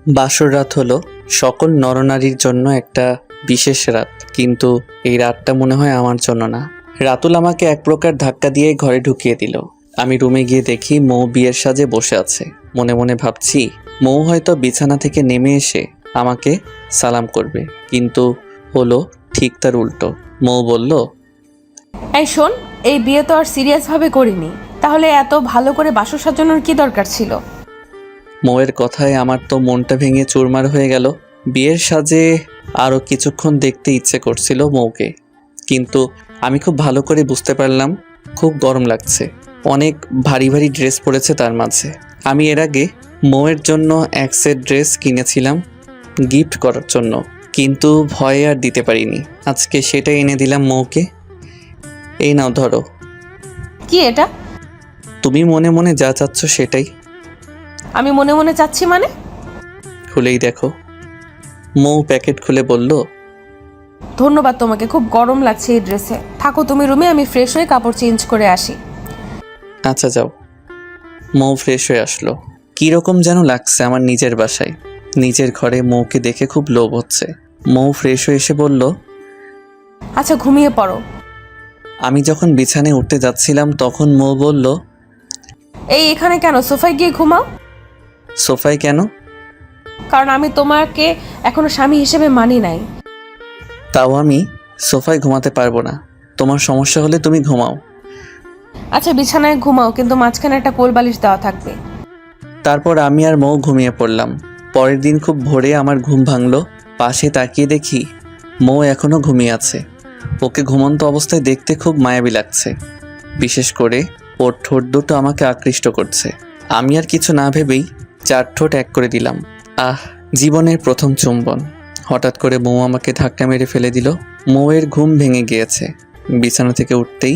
বাসর রাত হলো সকল নরনারীর জন্য একটা বিশেষ রাত, কিন্তু এই রাতটা মনে হয় আমার জন্য না। রাতুল আমাকে এক প্রকার ধাক্কা দিয়ে ঘরে ঢুকিয়ে দিল। আমি রুমে গিয়ে দেখি মৌ বিয়ের সাজে বসে আছে। মনে মনে ভাবছি মৌ হয়তো বিছানা থেকে নেমে এসে আমাকে সালাম করবে, কিন্তু হলো ঠিক তার উল্টো। মৌ বলল, এই শোন, এই বিয়ে তো আর সিরিয়াসভাবে করিনি, তাহলে এত ভালো করে বাসর সাজানোর কি দরকার ছিল? মৌয়ের কথায় আমার তো মনটা ভেঙে চুরমার হয়ে গেল। বিয়ের সাজে আরও কিছুক্ষণ দেখতে ইচ্ছে করছিল মৌকে, কিন্তু আমি খুব ভালো করে বুঝতে পারলাম খুব গরম লাগছে। অনেক ভারী ভারী ড্রেস পরেছে তার মাঝে। আমি এর আগে মৌয়ের জন্য এক সেট ড্রেস কিনেছিলাম গিফট করার জন্য, কিন্তু ভয়ে আর দিতে পারিনি। আজকে সেটাই এনে দিলাম মৌকে। এই নাও ধরো। কি এটা? তুমি মনে মনে যা চাচ্ছ সেটাই। আমি মনে মনে চাচ্ছি মানে? খুলেই দেখো। মৌ প্যাকেট খুলে বলল, ধন্যবাদ তোমাকে, খুব গরম লাগছে এই ড্রেসে। থাকো তুমি রুমে, আমি ফ্রেশ হয়ে কাপড় চেঞ্জ করে আসি। আচ্ছা যাও। মৌ ফ্রেশ হয়ে আসলো। কীরকম যেন লাগছে আমার নিজের বাসায়। নিজের ঘরে মৌকে দেখে খুব লোভ হচ্ছে। মৌ ফ্রেশ হয়ে এসে বলল, আচ্ছা ঘুমিয়ে পড়ো। আমি যখন বিছানায় উঠতে যাচ্ছিলাম তখন মৌ বলল, এই এখানে কেন? সোফায় গিয়ে ঘুমাও। সোফায় কেন? কারণ আমি তোমাকে এখনো স্বামী হিসেবে মানি নাই। তাও আমি সোফায় ঘুমাতে পারবো না। তোমার সমস্যা হলে তুমি ঘুমাও। আচ্ছা বিছানায় ঘুমাও, কিন্তু মাঝখানে একটা কোল বালিশ দেওয়া থাকবে। তারপর আমি আর মৌ ঘুমিয়ে পড়লাম। পরের দিন খুব ভোরে আমার ঘুম ভাঙলো। পাশে তাকিয়ে দেখি মৌ এখনও ঘুমিয়ে আছে। ওকে ঘুমন্ত অবস্থায় দেখতে খুব মায়াবী লাগছে। বিশেষ করে ওর ঠোঁট দুটো আমাকে আকৃষ্ট করছে। আমি আর কিছু না ভেবেই 4 ঠোঁট এক করে দিলাম। আহ, জীবনের প্রথম চুম্বন। হঠাৎ করে মৌ আমাকে ধাক্কা মেরে ফেলে দিল। মৌয়ের ঘুম ভেঙে গিয়েছে। বিছানা থেকে উঠতেই,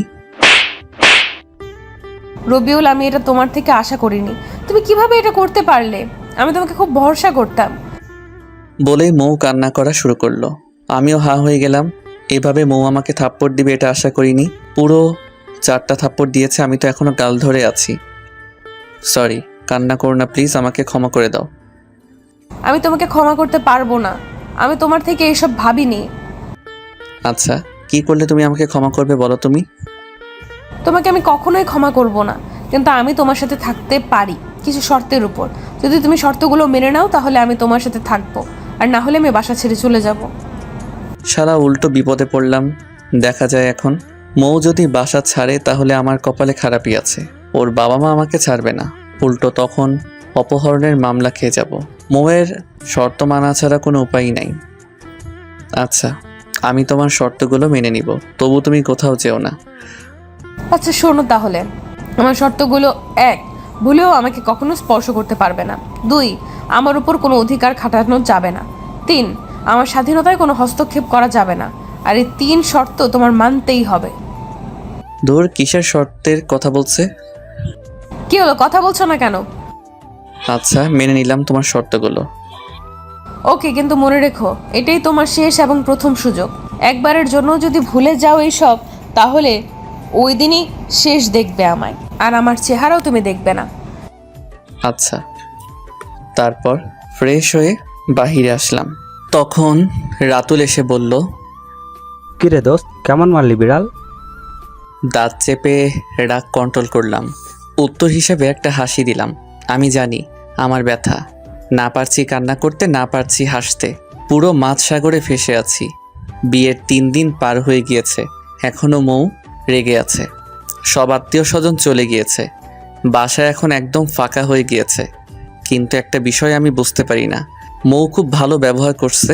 রবিউল, আমি এটা তোমার থেকে আশা করিনি। তুমি কিভাবে এটা করতে পারলে? আমি তোমাকে খুব ভরসা করতাম। বলেই মৌ কান্না করা শুরু করলো। আমিও হা হয়ে গেলাম। এভাবে মৌ আমাকে থাপ্পড় দিবে এটা আশা করিনি। পুরো 4টা থাপ্পড় দিয়েছে। আমি তো এখনো গাল ধরে আছি। সরি, কান্না করো না প্লিজ, আমাকে ক্ষমা করে দাও। আমি তোমাকে ক্ষমা করতে পারবো না। আমি তোমার থেকে এসব ভাবিনি। আচ্ছা, কি করলে তুমি আমাকে ক্ষমা করবে বলো তুমি? তোমাকে আমি কখনোই ক্ষমা করব না, কিন্তু আমি তোমার সাথে থাকতে পারি কিছু শর্তের উপর। যদি তুমি শর্তগুলো মেনে নাও তাহলে আমি তোমার সাথে থাকবো, আর না হলে আমি বাসা ছেড়ে চলে যাব। সারা উল্টো বিপদে পড়লাম। দেখা যায় এখন মৌ যদি বাসা ছাড়ে তাহলে আমার কপালে খারাপই আছে। ওর বাবা মা আমাকে ছাড়বে না, উল্টো তখন অপহরণের মামলা খেয়ে যাব। মৌয়ের শর্ত মানা ছাড়া কোনো উপায় নাই। আচ্ছা, আমি তোমার শর্তগুলো মেনে নিব, তবু তুমি কোথাও যেও না। আচ্ছা শোনো তাহলে, আমার শর্তগুলো: 1, ভুলেও আমাকে কখনো স্পর্শ করতে পারবে না। 2, আমার উপর কোনো অধিকার খাটানো যাবে না। 3, আমার স্বাধীনতায় কোনো হস্তক্ষেপ করা যাবে না। আর এই 3 শর্ত তোমার মানতেই হবে। দূর, কিসের শর্তের কথা বলছে? কি হলো, কথা বলছো না কেন? আচ্ছা, মেনে নিলাম তোমার শর্তগুলো। ওকে, কিন্তু মনে রেখো এটাই তোমার শেষ এবং প্রথম সুযোগ। একবারের জন্য যদি ভুলে যাও এইসব, তাহলে ওই দিনই শেষ দেখবে আমায়, আর আমার চেহারাও তুমি দেখবে না। আচ্ছা। তারপর ফ্রেশ হয়ে বাহিরে আসলাম। তখন রাতুল এসে বলল, কিরে দোস্ত, কেমন মারলি বিড়াল? দাঁত চেপে রাগ কন্ট্রোল করলাম। উত্তর হিসেবে একটা হাসি দিলাম। আমি জানি আমার ব্যথা। না পারছি কান্না করতে, না পারছি হাসতে। পুরো মাঝ সাগরে ফেসে আছি। বিয়ের 3 দিন পার হয়ে গিয়েছে, এখনও মৌ রেগে আছে। সব আত্মীয় স্বজন চলে গিয়েছে। বাসা এখন একদম ফাঁকা হয়ে গিয়েছে। কিন্তু একটা বিষয় আমি বুঝতে পারি না, মৌ খুব ভালো ব্যবহার করছে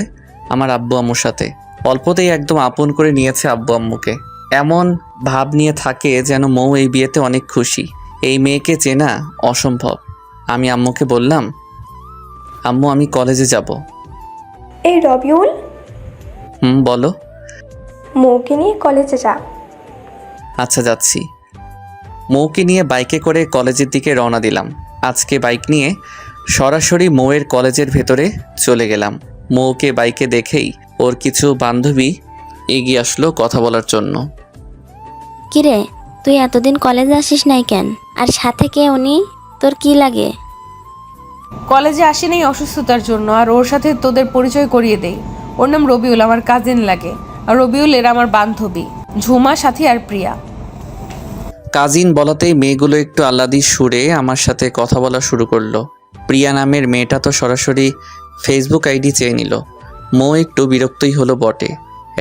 আমার আব্বু আম্মুর সাথে। অল্পতেই একদম আপন করে নিয়েছে আব্বু আম্মুকে। এমন ভাব নিয়ে থাকে যেন মৌ এই বিয়েতে অনেক খুশি। এই মেয়েকে চেনা অসম্ভব। আমি আম্মুকে বললাম, আম্মু আমি কলেজে যাব। এই রবিউল, বলো। মৌকে নিয়ে কলেজে যা। আচ্ছা যাচ্ছি। মৌকে নিয়ে বাইকে করে কলেজের দিকে রওনা দিলাম। আজকে বাইক নিয়ে সরাসরি মৌয়ের কলেজের ভেতরে চলে গেলাম। মৌকে বাইকে দেখেই ওর কিছু বান্ধবী এগিয়ে আসলো কথা বলার জন্য। কিরে, তুই এতদিন কলেজে আসিস নাই কেন? আর সাথে কে উনি? তোর কি লাগে? কলেজে আসি নাই অসুস্থতার জন্য, আর ওর সাথে তোদের পরিচয় করিয়ে দেই। ওর নাম রবিউল, আমার কাজিন লাগে। আর রবিউল এর আমার বান্ধবী ঝুমা, সাথী আর প্রিয়া। কাজিন বলাতেই মেয়েগুলো একটু আহ্লাদি সুরে আমার সাথে কথা বলা শুরু করলো। প্রিয়া নামের মেয়েটা তো সরাসরি ফেসবুক আইডি চেয়ে নিল। মৌ একটু বিরক্তই হলো বটে।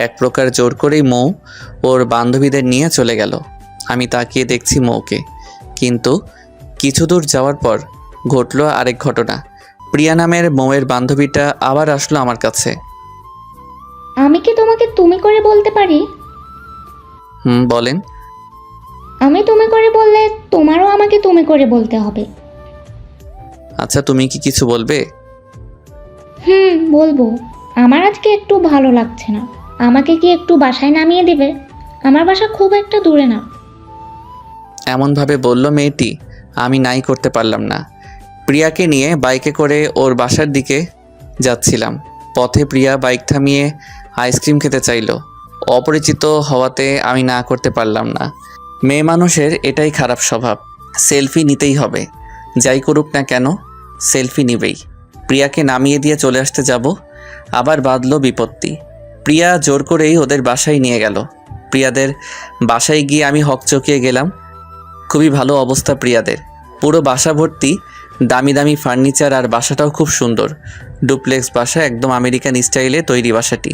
এক প্রকার জোর করেই মৌ ওর বান্ধবীদের নিয়ে চলে গেল। আমি তাকিয়ে দেখছি মৌকে, কিন্তু কিছু দূর যাওয়ার পর ঘটলো আরেক ঘটনা। প্রিয়া নামের মৌয়ের বান্ধবীটা আবার আসলো আমার কাছে। আমি কি তোমাকে তুমি করে বলতে পারি? বলেন। আমি তুমি করে বললে তোমারও আমাকে তুমি করে বলতে হবে। আচ্ছা, তুমি কি কিছু বলবে? বলবো। আমার আজকে একটু ভালো লাগছে না। আমাকে কি একটু বাসায় নামিয়ে দেবে? আমার বাসা খুব একটা দূরে না। এমনভাবে বলল মেয়েটি, আমি নাই করতে পারলাম না। প্রিয়াকে নিয়ে বাইকে করে ওর বাসার দিকে যাচ্ছিলাম। পথে প্রিয়া বাইক থামিয়ে আইসক্রিম খেতে চাইলো। অপরিচিত হওয়াতে আমি না করতে পারলাম না। মেয়ে মানুষের এটাই খারাপ স্বভাব, সেলফি নিতেই হবে। যাই করুক না কেন, সেলফি নিবেই। প্রিয়াকে নামিয়ে দিয়ে চলে আসতে যাব, আবার বাঁধল বিপত্তি। প্রিয়া জোর করেই ওদের বাসায় নিয়ে গেল। প্রিয়াদের বাসায় গিয়ে আমি হকচকিয়ে গেলাম। খুবই ভালো অবস্থা প্রিয়াদের। পুরো বাসা ভর্তি দামি দামি ফার্নিচার, আর বাসাটাও খুব সুন্দর। ডুপ্লেক্স বাসা, একদম আমেরিকান স্টাইলে তৈরি বাসাটি।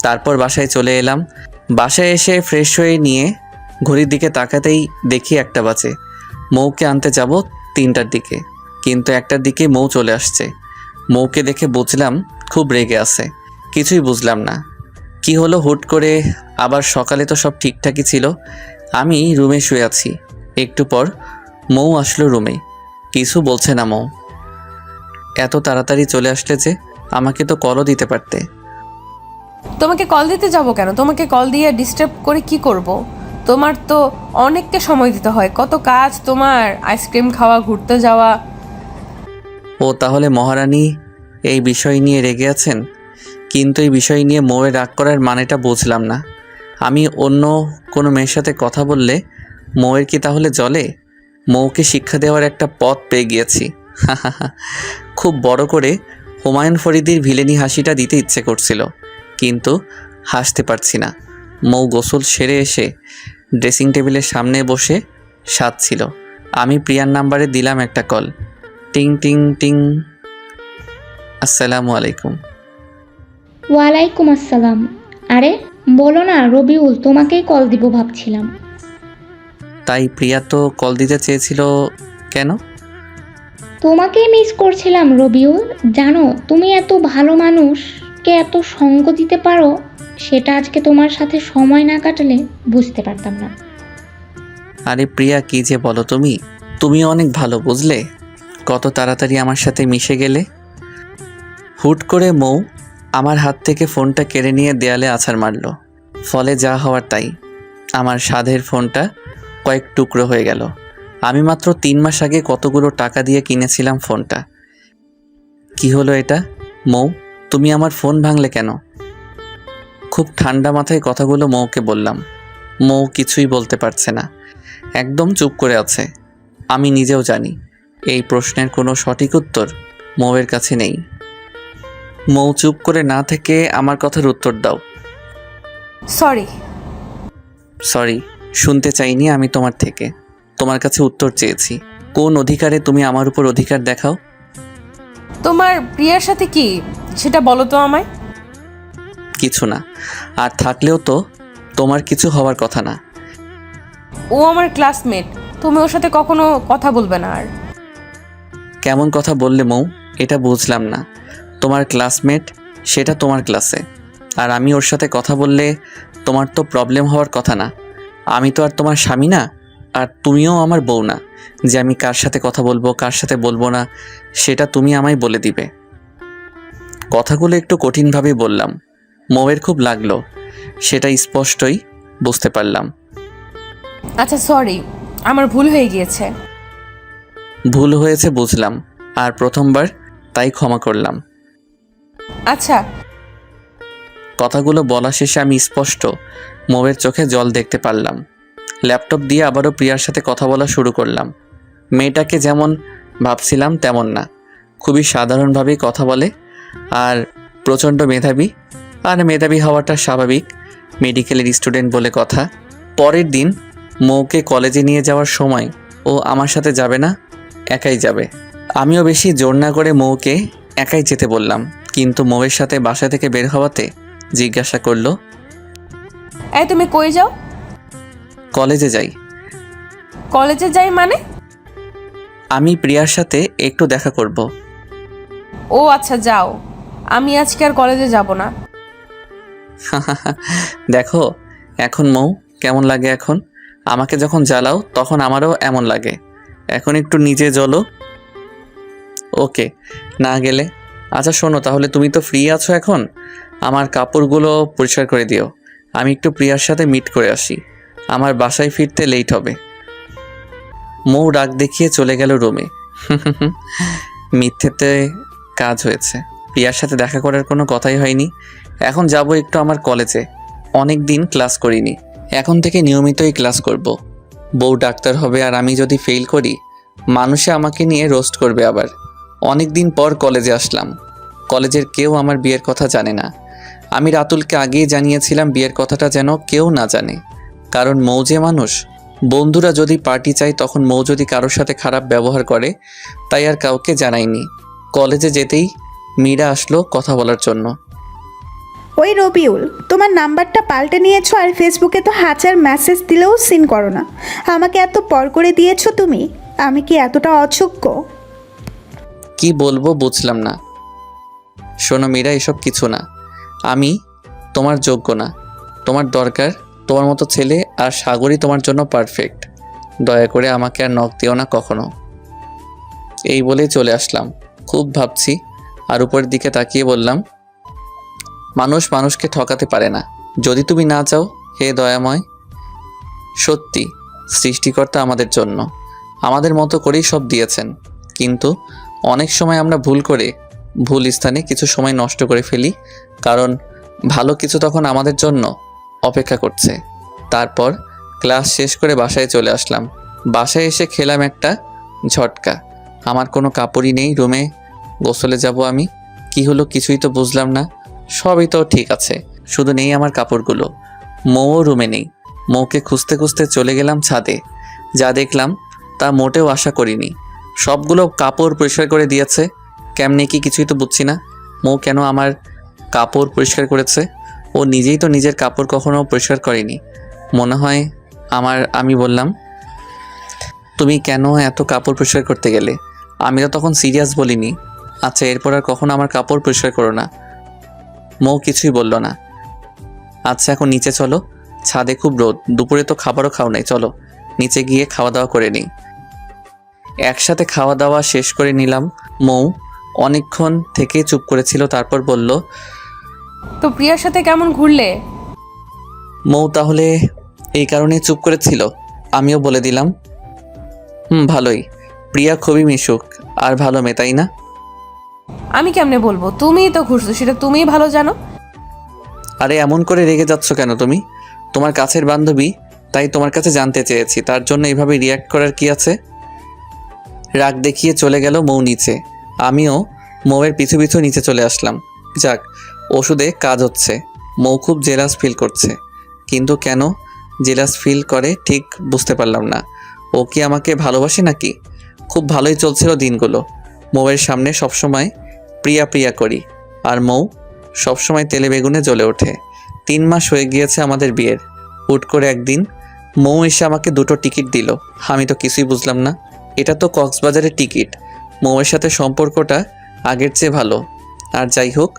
তারপর বাসায় চলে এলাম। বাসায় এসে ফ্রেশ হয়ে নিয়ে ঘড়ির দিকে তাকাতেই দেখি 1টা বাজে। মৌকে আনতে যাব 3টার দিকে, কিন্তু 1টার দিকে মৌ চলে আসছে। মৌকে দেখে বুঝলাম খুব রেগে আছে। কিছুই বুঝলাম না কি হলো হুট করে। আবার সকালে তো সব ঠিকঠাকই ছিল। আমি রুমে শুয়ে আছি। একটু পর মৌ আসলো রুমে। কিছু বলছে না মৌ। এত তাড়াতাড়ি চলে আসলে যে? আমাকে তো কলও দিতে পারতে। তোমাকে কল দিতে যাব কেন? তোমাকে কল দিয়ে ডিস্টার্ব করে কি করব? তোমার তো অনেককে সময় দিতে হয়, কত কাজ তোমার, আইসক্রিম খাওয়া, ঘুরতে যাওয়া। ও তাহলে মহারানী এই বিষয় নিয়ে রেগে আছেন? কিন্তু এই বিষয় নিয়ে মৌয়ে রাগ করার মানেটা বুঝলাম না। আমি অন্য কোনো মেয়ের সাথে কথা বললে মৌয়ের কি তাহলে জ্বলে? মৌকে শিক্ষা দেওয়ার একটা পথ পেয়ে গিয়েছি। খুব বড় করে হুমায়ুন ফরিদির ভিলেনি হাসিটা দিতে ইচ্ছে করছিল, কিন্তু হাসতে পারছি না। মৌ গোসল সেরে এসে ড্রেসিং টেবিলের সামনে বসে সাজছিল। আমি প্রিয়ার নাম্বারে দিলাম একটা কল। টিং টিং টিং। আসসালামু আলাইকুম। ওয়ালাইকুম আসসালাম। আরে বলো না রবিউল, তোমাকেই কল দিব ভাবছিলাম। তাই প্রিয়া তো কল দিতে চেয়েছিল কেন? তোমাকেই মিস করছিলাম রবিউল। জানো তুমি এত ভালো মানুষকে এত সঙ্গ দিতে পারো, সেটা আজকে তোমার সাথে সময় না কাটালে বুঝতে পারতাম না। আরে প্রিয়া, কি যে বলো তুমি। তুমিও অনেক ভালো, বুঝলে? কত তাড়াতাড়ি আমার সাথে মিশে গেলে। হুট করে মৌ আমার হাত থেকে ফোনটা কেড়ে নিয়ে দেয়ালে আছাড় মারল। ফলে যা হওয়ার তাই। আমার সাধের ফোনটা কয়েক টুকরো হয়ে গেল। আমি মাত্র 3 মাস আগে কতগুলো টাকা দিয়ে কিনেছিলাম ফোনটা। কি হলো এটা? মৌ, তুমি আমার ফোন ভাঙলে কেন? খুব ঠান্ডা মাথায় কথাগুলো মৌকে বললাম। মৌ কিছুই বলতে পারছে না, একদম চুপ করে আছে। আমি নিজেও জানি এই প্রশ্নের কোনো সঠিক উত্তর মৌয়ের কাছে নেই। মৌ চুপ করে না থেকে আমার কথার উত্তর দাও। সরি। সরি শুনতে চাইনি আমি তোমার থেকে। তোমার কাছে উত্তর চেয়েছি। কোন অধিকারে তুমি আমার উপর অধিকার দেখাও? তোমার প্রিয়ার সাথে কি সেটা বলো তো আমায়। কিছু না, আর থাকলেও তো তোমার কিছু হওয়ার কথা না। ও আমার ক্লাসমেট, তুমি ওর সাথে কখনো কথা বলবে না। আর কেমন কথা বললে মৌ? এটা বুঝলাম না। তোমার ক্লাসমেট, সেটা তোমার ক্লাসে, আর আমি ওর সাথে কথা বললে তোমার তো প্রবলেম হওয়ার কথা না। আমি তো আর তোমার স্বামী না, আর তুমিও আমার বউ না যে আমি কার সাথে কথা বলবো কার সাথে বলবো না সেটা তুমি আমায় বলে দিবে। কথাগুলো একটু কঠিনভাবেই বললাম। মৌয়ের খুব লাগলো, সেটা স্পষ্টই বুঝতে পারলাম। আচ্ছা সরি, আমার ভুল হয়ে গিয়েছে। ভুল হয়েছে বুঝলাম, আর প্রথমবার তাই ক্ষমা করলাম। আচ্ছা। কথাগুলো বলা শেষে আমি স্পষ্ট মৌয়ের চোখে জল দেখতে পারলাম। ল্যাপটপ দিয়ে আবারও প্রিয়ার সাথে কথা বলা শুরু করলাম। মেয়েটাকে যেমন ভাবছিলাম তেমন না। খুবই সাধারণভাবেই কথা বলে আর প্রচণ্ড মেধাবী। আর মেধাবী হওয়াটা স্বাভাবিক, মেডিকেলের স্টুডেন্ট বলে কথা। পরের দিন মৌকে কলেজে নিয়ে যাওয়ার সময় ও আমার সাথে যাবে না, একাই যাবে। আমিও বেশি জোর না করে মৌকে একাই যেতে বললাম, কিন্তু মৌয়ের সাথে বাসা থেকে বের হওয়াতে জিজ্ঞাসা করলো, এই তুমি কই যাও? কলেজে যাই। কলেজে যাই মানে? আমি প্রিয়ার সাথে একটু দেখা করব। ও আচ্ছা যাও, আমি আজকে আর কলেজে যাব না। দেখো এখন মৌ কেমন লাগে। এখন আমাকে যখন জ্বালাও তখন আমারও এমন লাগে। এখন একটু নিজে জ্বলো। ওকে, না গেলে? আচ্ছা শোনো, তাহলে তুমি তো ফ্রি আছো এখন, আমার কাপড়গুলো পরিষ্কার করে দিও। আমি একটু প্রিয়ার সাথে মিট করে আসি, আমার বাসায় ফিরতে লেট হবে। মৌ রাগ দেখিয়ে চলে গেল রুমে। মিথ্যেতে কাজ হয়েছে, প্রিয়ার সাথে দেখা করার কোনো কথাই হয়নি। এখন যাব একটু আমার কলেজে, অনেক দিন ক্লাস করিনি, এখন থেকে নিয়মিতই ক্লাস করব। বউ ডাক্তার হবে আর আমি যদি ফেল করি মানুষে আমাকে নিয়ে রোস্ট করবে আবার। অনেক দিন পর কলেজে আসলাম, কলেজের কেউ আমার বিয়ের কথা জানে না। আমি রাতুলকে আগেই জানিয়েছিলাম বিয়ের কথাটা যেন কেউ না জানে, কারণ মৌ যে মানুষ, বন্ধুরা যদি পার্টি চায় তখন মৌ যদি কারোর সাথে খারাপ ব্যবহার করে, তাই আর কাউকে জানাইনি। কলেজে যেতেই মীরা আসলো কথা বলার জন্য। ওই রবিউল, তোমার নাম্বারটা পাল্টে নিয়েছো আর ফেসবুকে তো হাজার মেসেজ দিলেও সিন করো না। আমাকে এত পর করে দিয়েছো তুমি, আমি কি এতটা অযোগ্য? কি বলবো বুঝলাম না। শোনো মীরা, এসব কিছু না, আমি তোমার যোগ্য না, তোমার দরকার তোমার মতো ছেলে, আর সাগরই তোমার জন্য পারফেক্ট। দয়া করে আমাকে আর নখ দিও না কখনো। এই বলেই চলে আসলাম। খুব ভাবছি আর উপরের দিকে তাকিয়ে বললাম, মানুষ মানুষকে ঠকাতে পারে না। যদি তুমি না চাও, হে দয়াময়, সত্যি সৃষ্টিকর্তা আমাদের জন্য আমাদের মতো করেই সব দিয়েছেন, কিন্তু অনেক সময় আমরা ভুল করে ভুল স্থানে কিছু সময় নষ্ট করে ফেলি, কারণ ভালো কিছু তখন আমাদের জন্য অপেক্ষা করছে। তারপর ক্লাস শেষ করে বাসায় চলে আসলাম। বাসায় এসে খেলাম একটা ঝটকা। আমার কোনো কাপড়ই নেই রুমে, গোসলে যাব আমি। কি হলো কিছুই তো বুঝলাম না। সবই তো ঠিক আছে, শুধু নেই আমার কাপড়গুলো। মৌও রুমে নেই। মৌকে খুঁজতে খুঁজতে চলে গেলাম ছাদে। যা দেখলাম তা মোটেও আশা করিনি। সবগুলো কাপড় পরিষ্কার করে দিয়েছে। কেমনে কি কিছুই তো বুঝছি না। মৌ কেন আমার কাপড় পরিষ্কার করেছে? ও নিজেই তো নিজের কাপড় কখনো পরিষ্কার করেনি মনে হয়। আমি বললাম, তুমি কেন এত কাপড় পরিষ্কার করতে গেলে? আমি তো তখন সিরিয়াস বলিনি। আচ্ছা এরপর আর কখনো আমার কাপড় পরিষ্কার করো না। মৌ কিছুই বলল না। আচ্ছা এখন নিচে চলো, ছাদে খুব রোদ, দুপুরে তো খাবারও খাও নাই, চলো নিচে গিয়ে খাওয়া দাওয়া করে নিই। একসাথে খাওয়া দাওয়া শেষ করে নিলাম। মৌ অনেকক্ষণ থেকে চুপ করেছিল, তারপর বলল, তো প্রিয়ার সাথে কেমন ঘুরলে? মৌ তাহলে এই কারণে চুপ করেছিল? আমিও বলে দিলাম, ভালোই। প্রিয়া খুবই মিশুক আর ভালো মেয়ে, তাই না? আমি কেমনে বলবো, তুমিই তো ঘুরছো, সেটা তুমিই ভালো জানো। আরে এমন করে রেগে যাচ্ছ কেন তুমি? তোমার কাছের বান্ধবী, তাই তোমার কাছে জানতে চেয়েছি, তার জন্য এভাবে রিয়্যাক্ট করার কি আছে? রাগ দেখিয়ে চলে গেল মৌ নিচে। আমিও মৌয়ের পিছু পিছু নিচে চলে আসলাম। যাক, ওষুধে কাজ হচ্ছে। মৌ খুব জেলাস ফিল করছে, কিন্তু কেন জেলাস ফিল করে ঠিক বুঝতে পারলাম না। ও কি আমাকে ভালোবাসে নাকি? খুব ভালোই চলছিল দিনগুলো। মৌয়ের সামনে সবসময় প্রিয়া প্রিয়া করি, আর মৌ সবসময় তেলে বেগুনে জ্বলে ওঠে। 3 মাস হয়ে গিয়েছে আমাদের বিয়ের। হুট করে একদিন মৌ এসে আমাকে 2টো টিকিট দিল। আমি তো কিছুই বুঝলাম না। এটা তো কক্সবাজারের টিকিট। মৌয়ের সাথে সম্পর্কটা আগের চেয়ে ভালো। আর যাই হোক,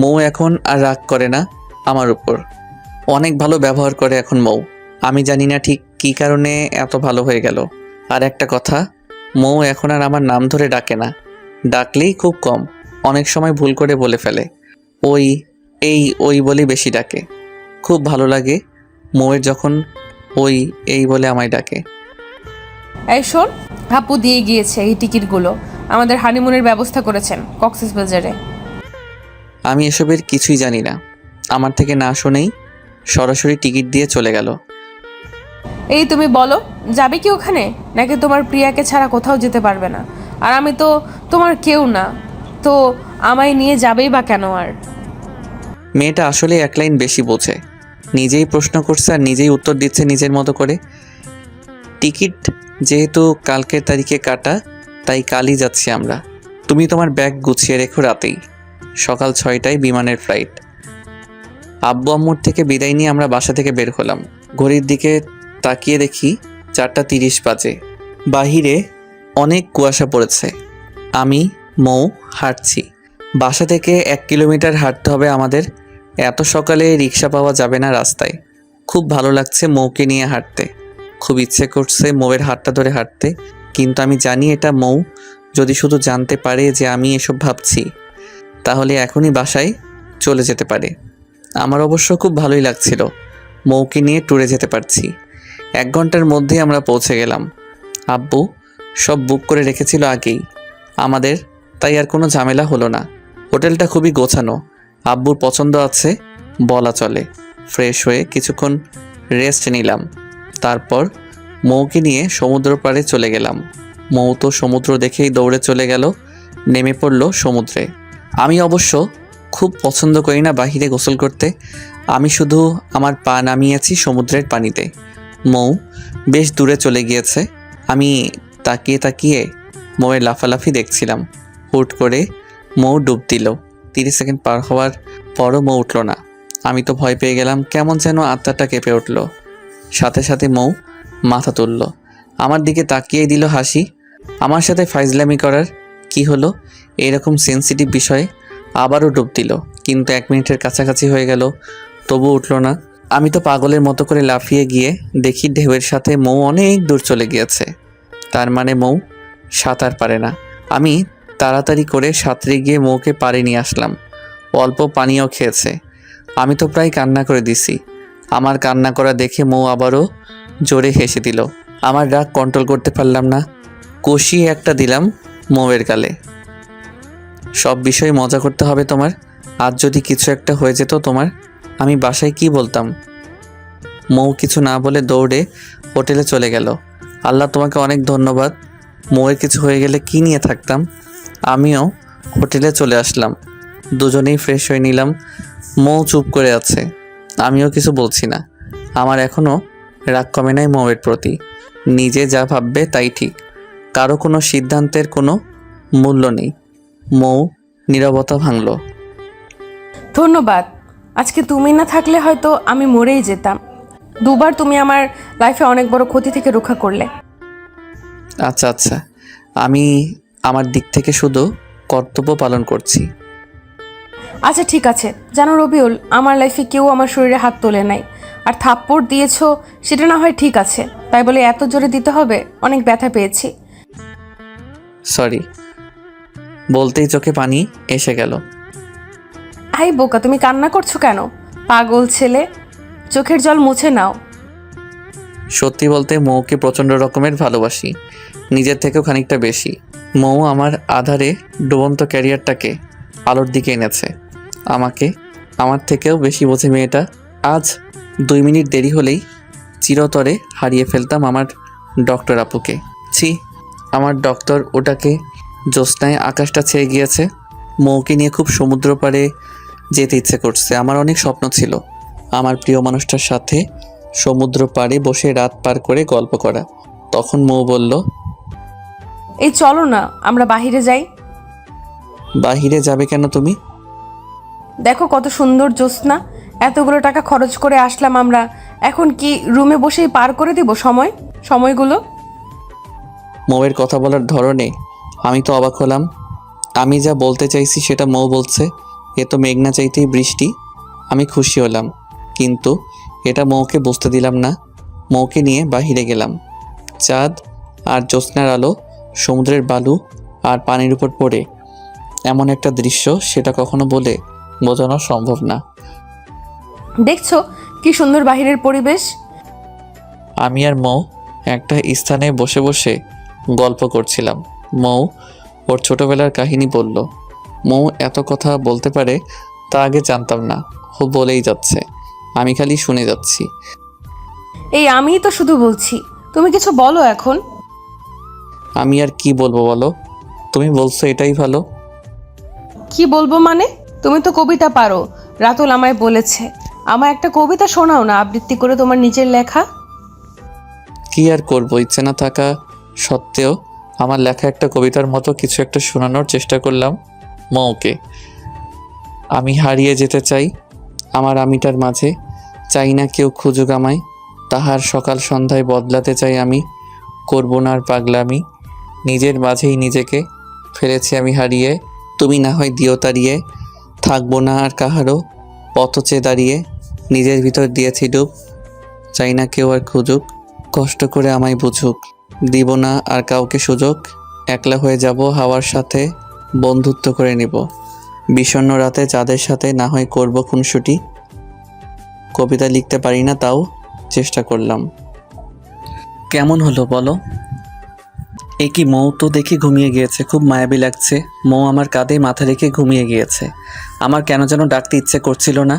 মৌ এখন আর রাগ করে না আমার উপর, অনেক ভালো ব্যবহার করে এখন মৌ। আমি জানি না ঠিক কী কারণে এত ভালো হয়ে গেল। আর একটা কথা, মৌ এখন আর আমার নাম ধরে ডাকে না, ডাকলেই খুব কম, অনেক সময় ভুল করে বলে ফেলে। ওই ওই বলেই বেশি ডাকে। খুব ভালো লাগে মৌয়ের যখন এই বলে আমায় ডাকে। এই শোন, হাপু দিয়ে গিয়েছে এই টিকিটগুলো, আমাদের হানিমুনের ব্যবস্থা করেছেন কক্সবাজারে। আমি এসবের কিছুই জানি না। আমার থেকে না শুনেই সরাসরি টিকিট দিয়ে চলে গেল। এই তুমি বলো, যাবে কি ওখানে, নাকি তোমার প্রিয়াকে ছাড়া কোথাও যেতে পারবে না? আর আমি তো তোমার কেউ না, তো আমায় নিয়ে যাবেই বা কেন? আর মেয়েটা আসলে এক লাইন বেশি বোঝে। নিজেই প্রশ্ন করছে আর নিজেই উত্তর দিচ্ছে নিজের মতো করে। টিকিট যেহেতু কালকের তারিখে কাটা, তাই কালই যাচ্ছি আমরা। তুমি তোমার ব্যাগ গুছিয়ে রেখো, রাতেই সকাল 6টায় বিমানের ফ্লাইট। আব্বু আম্মুর থেকে বিদায় নিয়ে আমরা বাসা থেকে বের হলাম। ঘড়ির দিকে তাকিয়ে দেখি 4:30 বাজে। বাহিরে অনেক কুয়াশা পড়েছে। আমি মৌ হাঁটছি। বাসা থেকে 1 কিলোমিটার হাঁটতে হবে আমাদের। এত সকালে রিক্সা পাওয়া যাবে না রাস্তায়। খুব ভালো লাগছে মৌকে নিয়ে হাঁটতে। খুব ইচ্ছে করছে মৌয়ের হাতটা ধরে হাঁটতে, কিন্তু আমি জানি এটা মৌ যদি শুধু জানতে পারে যে আমি এসব ভাবছি, তাহলে এখনই বাসায় চলে যেতে পারে। আমার অবশ্য খুব ভালোই লাগছিল, মৌকে নিয়ে ট্যুরে যেতে পারছি। 1 ঘন্টার মধ্যেই আমরা পৌঁছে গেলাম। আব্বু সব বুক করে রেখেছিল আগেই আমাদের, তাই আর কোনো ঝামেলা হলো না। হোটেলটা খুবই গোছানো, আব্বুর পছন্দ আছে বলা চলে। ফ্রেশ হয়ে কিছুক্ষণ রেস্ট নিলাম, তারপর মৌকে নিয়ে সমুদ্র পাড়ে চলে গেলাম। মৌ তো সমুদ্র দেখেই দৌড়ে চলে গেল, নেমে পড়ল সমুদ্রে। আমি অবশ্য খুব পছন্দ করি না বাহিরে গোসল করতে, আমি শুধু আমার পা নামিয়েছি সমুদ্রের পানিতে। মৌ বেশ দূরে চলে গিয়েছে। আমি তাকিয়ে তাকিয়ে মৌয়ের লাফালাফি দেখছিলাম। হুট করে মৌ ডুব দিল। 30 সেকেন্ড পার হওয়ার পরও মৌ উঠল না। আমি তো ভয় পেয়ে গেলাম, কেমন যেন আত্মাটা কেঁপে উঠল। সাথে সাথে মৌ মাথা তুলল, আমার দিকে তাকিয়েই দিল হাসি। আমার সাথে ফাইজলামি করার কি হলো এরকম সেন্সিটিভ বিষয়ে? আবারও ডুব দিল, কিন্তু 1 মিনিটের কাছাকাছি হয়ে গেল, তবু উঠল না। আমি তো পাগলের মতো করে লাফিয়ে গিয়ে দেখি ঢেউয়ের সাথে মৌ অনেক দূর চলে গিয়েছে। তার মানে মৌ সাঁতার পারে না। আমি তাড়াতাড়ি করে সাঁতরে গিয়ে মৌকে পাড়ে নিয়ে আসলাম। অল্প পানিও খেয়েছে। আমি তো প্রায় কান্না করে দিছি। আমার কান্না করা দেখে মৌ আবারও জোরে হেসে দিল। আমার রাগ কন্ট্রোল করতে পারলাম না, কষিয়ে একটা দিলাম মৌয়ের গালে। সব বিষয়ে মজা করতে হবে তোমার। আজ যদি কিছু একটা হয়ে যেত তোমার, আমি বাসায় কি বলতাম? মৌ কিছু না বলে দৌড়ে হোটেলে চলে গেল। আল্লাহ তোমাকে অনেক ধন্যবাদ। মৌয়ের কিছু হয়ে গেলে কি নিয়ে থাকতাম। আমিও হোটেলে চলে আসলাম, দুজনেই ফ্রেশ হয়ে নিলাম। মৌ চুপ করে আছে, আমিও কিছু বলছি না। আমার এখনও রাগ কমে নাই মৌয়ের প্রতি। নিজে যা ভাববে তাই ঠিক, কারো কোনো সিদ্ধান্তের কোনো মূল্য নেই। মৌ নীরবতা ভাঙল। ধন্যবাদ। আজকে তুমি না থাকলে হয়তো আমি মরেই যেতাম। দুবার তুমি আমার লাইফে অনেক বড় ক্ষতি থেকে রক্ষা করলে। আচ্ছা আচ্ছা, আমি আমার দিক থেকে শুধু কর্তব্য পালন করছি। আচ্ছা ঠিক আছে। জানো রবিউল, আমার লাইফে কেউ আমার শরীরে হাত তোলে নাই। আর থাপ্পড় দিয়েছো সেটা না হয় ঠিক আছে, তাই বলে এত জোরে দিতে হবে? অনেক ব্যথা পেয়েছি। সরি বলতেই চোখে পানি এসে গেল। হাই বোকা, তুমি কান্না করছো কেন? পাগল ছেলে, চোখের জল মুছে নাও। সত্যি বলতে মৌকে প্রচণ্ড রকমের ভালোবাসি, নিজের থেকেও খানিকটা বেশি। মৌ আমার আধারে ডুবন্ত ক্যারিয়ারটাকে আলোর দিকে এনেছে। আমাকে আমার থেকেও বেশি বোঝে মেয়েটা। আজ 2 মিনিট দেরি হলেই চিরতরে হারিয়ে ফেলতাম আমার ডক্টর আপুকে। ছি, আমার ডক্টর ওটাকে জ্যোৎস্নায় আকাশটা ছেয়ে গিয়েছে। মৌকে নিয়ে খুব সমুদ্র পাড়ে যেতে ইচ্ছে করছে। আমার অনেক স্বপ্ন ছিল আমার প্রিয় মানুষটার সাথে সমুদ্র পাড়ে বসে রাত পার করে গল্প করা। তখন মৌ বলল, এই চলো না আমরা বাহিরে যাই। বাহিরে যাবে কেন তুমি? দেখো কত সুন্দর জ্যোৎস্না, এতগুলো টাকা খরচ করে আসলাম আমরা, এখন কি রুমে বসেই পার করে দিব সময়গুলো? মৌয়ের কথা বলার ধরনে আমি তো অবাক হলাম। আমি যা বলতে চাইছি সেটা মৌ বলছে, এ তো মেঘনা চাইতেই বৃষ্টি। আমি খুশি হলাম, কিন্তু এটা মৌকে বুঝতে দিলাম না। মৌকে নিয়ে বাহিরে গেলাম। চাঁদ আর জ্যোৎস্নার আলো সমুদ্রের বালু আর পানির উপর পড়ে এমন একটা দৃশ্য, সেটা কখনো বলে বোঝানো সম্ভব না। দেখছো কি সুন্দর বাহিরের পরিবেশ। আমি আর মৌ একটা স্থানে বসে বসে গল্প করছিলাম। মৌ ওর ছোটবেলার কাহিনী বলল। মৌ এত কথা বলতে পারে তা আগে জানতাম না। ও বলেই যাচ্ছে, আমি খালি শুনে যাচ্ছি। এই আমিই তো শুধু বলছি, তুমি কিছু বলো এখন। আমি আর কি বলবো বলো? তুমি বলছো এটাই ভালো। কি বলবো মানে? তুমি তো কবিতা পারো, রাতুল আমায় বলেছে। আমার একটা কবিতা শোনাও না, আবৃত্তি করে, তোমার নিজের লেখা। কি আর করবো, ইচ্ছে না থাকা সত্ত্বেও আমার লেখা একটা কবিতার মতো কিছু একটা শোনানোর চেষ্টা করলাম মৌকে। আমি হারিয়ে যেতে চাই আমার আমিটার মাঝে, চাই না কেউ খুঁজুক আমায়, তাহার সকাল সন্ধ্যায় বদলাতে চাই আমি, করবো না আর পাগলামি, নিজের মাঝেই নিজেকে ফেলেছি আমি হারিয়ে, তুমি না হয় দিও তাড়িয়ে, থাকবো না আর কাহারও পথচে দাঁড়িয়ে, নিজের ভিতর দিয়েছি ডুব, চাই না কেউ আর খুঁজুক, কষ্ট করে আমায় বুঝুক, দিব না আর কাউকে সুযোগ, একলা হয়ে যাব হাওয়ার সাথে, বন্ধুত্ব করে নিব, বিষণ্ণ রাতে যাদের সাথে না হয় করব খুনসুটি। কবিতা লিখতে পারি না, তাও চেষ্টা করলাম। কেমন হলো বলো? এ কি, মৌ তো দেখি ঘুমিয়ে গিয়েছে, খুব মায়াবী লাগছে। মৌ আমার কাঁধে মাথা রেখে ঘুমিয়ে গিয়েছে। আমার কেন যেন ডাকতে ইচ্ছে করছিল না।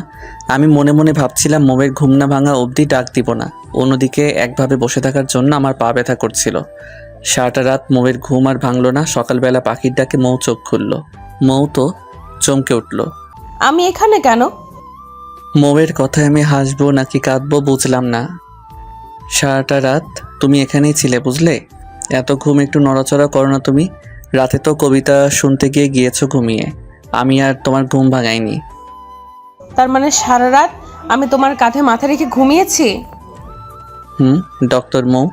আমি মনে মনে ভাবছিলাম মৌয়ের ঘুম না ভাঙা অবধি ডাক দিব না। অন্যদিকে একভাবে বসে থাকার জন্য আমার পা ব্যথা করছিল। সারাটা রাত মৌয়ের ঘুম আর ভাঙল না। সকালবেলা পাখির ডাকে মৌ চোখ খুলল। মৌ তো চমকে উঠল। আমি এখানে কেন? মৌয়ের কথায় আমি হাসবো নাকি কাঁদবো বুঝলাম না। সারাটা রাত তুমি এখানেই ছিলে, বুঝলে? এত ঘুম একটু নড়াচড়া করো না তুমি। রাতে তো কবিতা শুনতে গিয়ে গিয়েছো ঘুমিয়ে, আমি আর তোমার ঘুম ভাঙাইনি। তার মানে সারা রাত আমি তোমার কাঁধে মাথা রেখে ঘুমিয়েছি? ডক্টর মৌ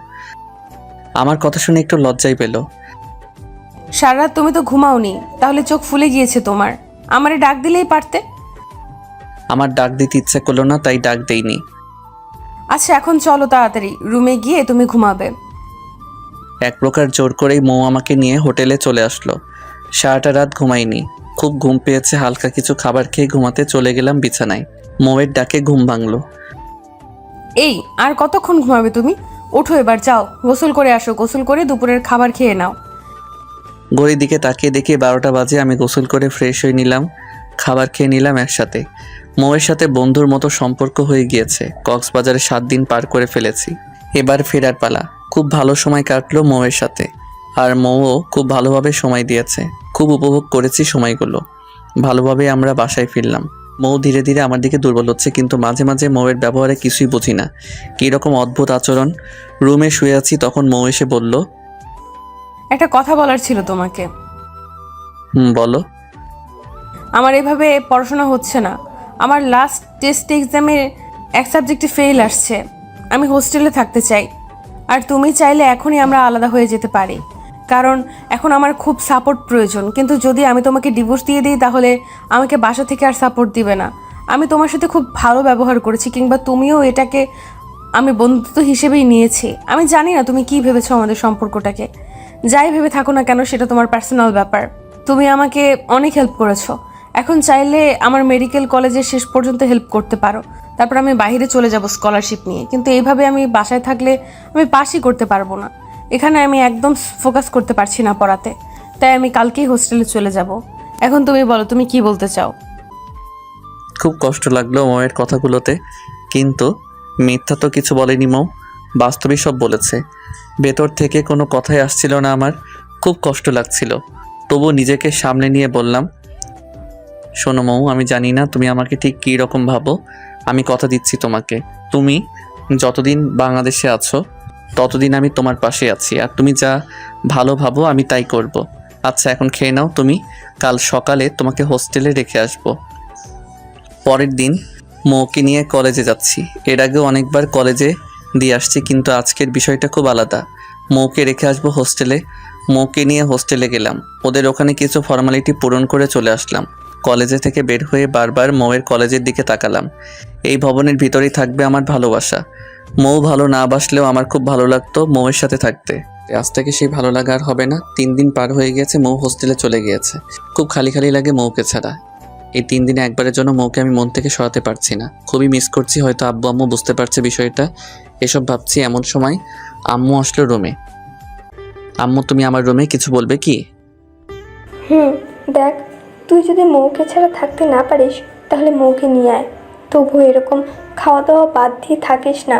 আমার কথা শুনে একটু লজ্জাই পেল। সারা রাত তুমি তো ঘুমাওনি, তাহলে চোখ ফুলে গিয়েছে তোমার। আমারে ডাক দিলেই পারতে। আমার ডাক দিতে ইচ্ছে করলো না, তাই ডাক দেইনি। আচ্ছা এখন চলো তাড়াতাড়ি, রুমে গিয়ে তুমি ঘুমাবে। এক প্রকার জোর করেই মৌ আমাকে নিয়ে হোটেলে চলে আসলো। সারাটা রাত ঘুমাইনি, খুব ঘুম পেয়েছে। হালকা কিছু খাবার খেয়ে ঘুমাতে চলে গেলাম বিছানায়। মৌয়ের ডাকে ঘুম ভাঙলো। এই আর কতক্ষণ ঘুমাবে তুমি? ওঠো এবার, যাও গোসল করে আসো, গোসল করে দুপুরের খাবার খেয়ে নাও। ঘড়ির দিকে তাকিয়ে দেখি 12টা বাজে। আমি গোসল করে ফ্রেশ হয়ে নিলাম, খাবার খেয়ে নিলাম একসাথে। মৌয়ের সাথে বন্ধুর মতো সম্পর্ক হয়ে গিয়েছে। কক্সবাজারে 7 দিন পার করে ফেলেছি, এবার ফেরার পালা। খুব ভালো সময় কাটলো মৌয়ের সাথে, আর মৌও খুব ভালোভাবে সময় দিয়েছে। খুব উপভোগ করেছি সময়গুলো। ভালোভাবে আমরা বাসায় ফিরলাম। মৌ ধীরে ধীরে আমার দিকে দুর্বল হচ্ছে, কিন্তু মাঝে মাঝে মৌয়ের ব্যবহারে কিছুই বুঝি না, কীরকম অদ্ভুত আচরণ। রুমে শুয়ে আছি, তখন মৌ এসে বলল, একটা কথা বলার ছিল তোমাকে। বলো। আমার এভাবে পড়াশোনা হচ্ছে না। আমার লাস্ট টেস্ট এক্সামে এক সাবজেক্টে ফেল আসছে। আমি হোস্টেলে থাকতে চাই, আর তুমি চাইলে এখনই আমরা আলাদা হয়ে যেতে পারি, কারণ এখন আমার খুব সাপোর্ট প্রয়োজন। কিন্তু যদি আমি তোমাকে ডিভোর্স দিয়ে দিই, তাহলে আমাকে বাসা থেকে আর সাপোর্ট দিবে না। আমি তোমার সাথে খুব ভালো ব্যবহার করেছি, কিংবা তুমিও এটাকে আমি বন্ধুত্ব হিসেবেই নিয়েছি। আমি জানি না তুমি কি ভেবেছো আমাদের সম্পর্কটাকে। যাই ভেবে থাকো না কেন, সেটা তোমার পার্সোনাল ব্যাপার। তুমি আমাকে অনেক হেল্প করেছো, এখন চাইলে আমার মেডিকেল কলেজে শেষ পর্যন্ত হেল্প করতে পারো। তারপর আমি বাইরে চলে যাব স্কলারশিপ নিয়ে। কিন্তু এইভাবে আমি বাসায় থাকলে আমি পাসই করতে পারবো না। এখানে আমি একদম ফোকাস করতে পারছি না পড়াতে, তাই আমি কালকেই হোস্টেলে চলে যাব। এখন তুমি বলো, তুমি কি বলতে চাও? খুব কষ্ট লাগলো মৌয়ের কথাগুলোতে, কিন্তু মিথ্যা তো কিছু বলেনি মৌ, বাস্তবই সব বলেছে। ভেতর থেকে কোনো কথাই আসছিল না আমার, খুব কষ্ট লাগছিল। তবু নিজেকে সামনে নিয়ে বললাম, শোনো মৌ, আমি জানি না তুমি আমাকে ঠিক কী রকম ভাবো। আমি কথা দিচ্ছি তোমাকে, তুমি যতদিন বাংলাদেশে আছো ততদিন আমি তোমার পাশে আছি, আর তুমি যা ভালো ভাবো আমি তাই করব। আচ্ছা এখন খেয়ে নাও তুমি, কাল সকালে তোমাকে হোস্টেলে রেখে আসবো। পরের দিন মৌকে নিয়ে কলেজে যাচ্ছি। এর আগেও অনেকবার কলেজে দিয়ে আসছি, কিন্তু আজকের বিষয়টা খুব আলাদা। মৌকে রেখে আসবো হোস্টেলে। মৌকে নিয়ে হোস্টেলে গেলাম। ওদের ওখানে কিছু ফর্মালিটি পূরণ করে চলে আসলাম। কলেজে থেকে বের হয়ে বারবার মৌয়ের কলেজের দিকে তাকালাম। এই ভবনের ভিতরেই থাকবে আমার ভালোবাসা। মৌ ভালো না বাসলেও আমার খুব ভালো লাগতো মৌয়ের সাথে থাকতে। আজ থেকে সেই ভালো লাগা আর হবে না। 3 দিন পার হয়ে গেছে, মৌ হোস্টেলে চলে গিয়েছে। খুব খালি খালি লাগে মৌকে ছাড়া। এই 3 দিনে একবারের জন্য মৌকে আমি মন থেকে সরাতে পারছি না। খুবই মিস করছি। হয়তো আব্বু আম্মু বুঝতে পারছে বিষয়টা। এসব ভাবছি এমন সময় আম্মু আসলো রুমে। আম্মু, তুমি আমার রুমে কিছু বলবে কি? দেখ, তুই যদি মৌকে ছাড়া থাকতে না পারিস, তাহলে মৌকে নিয়ে আয়। তবু এরকম খাওয়া দাওয়া বাদ দিয়ে থাকিস না।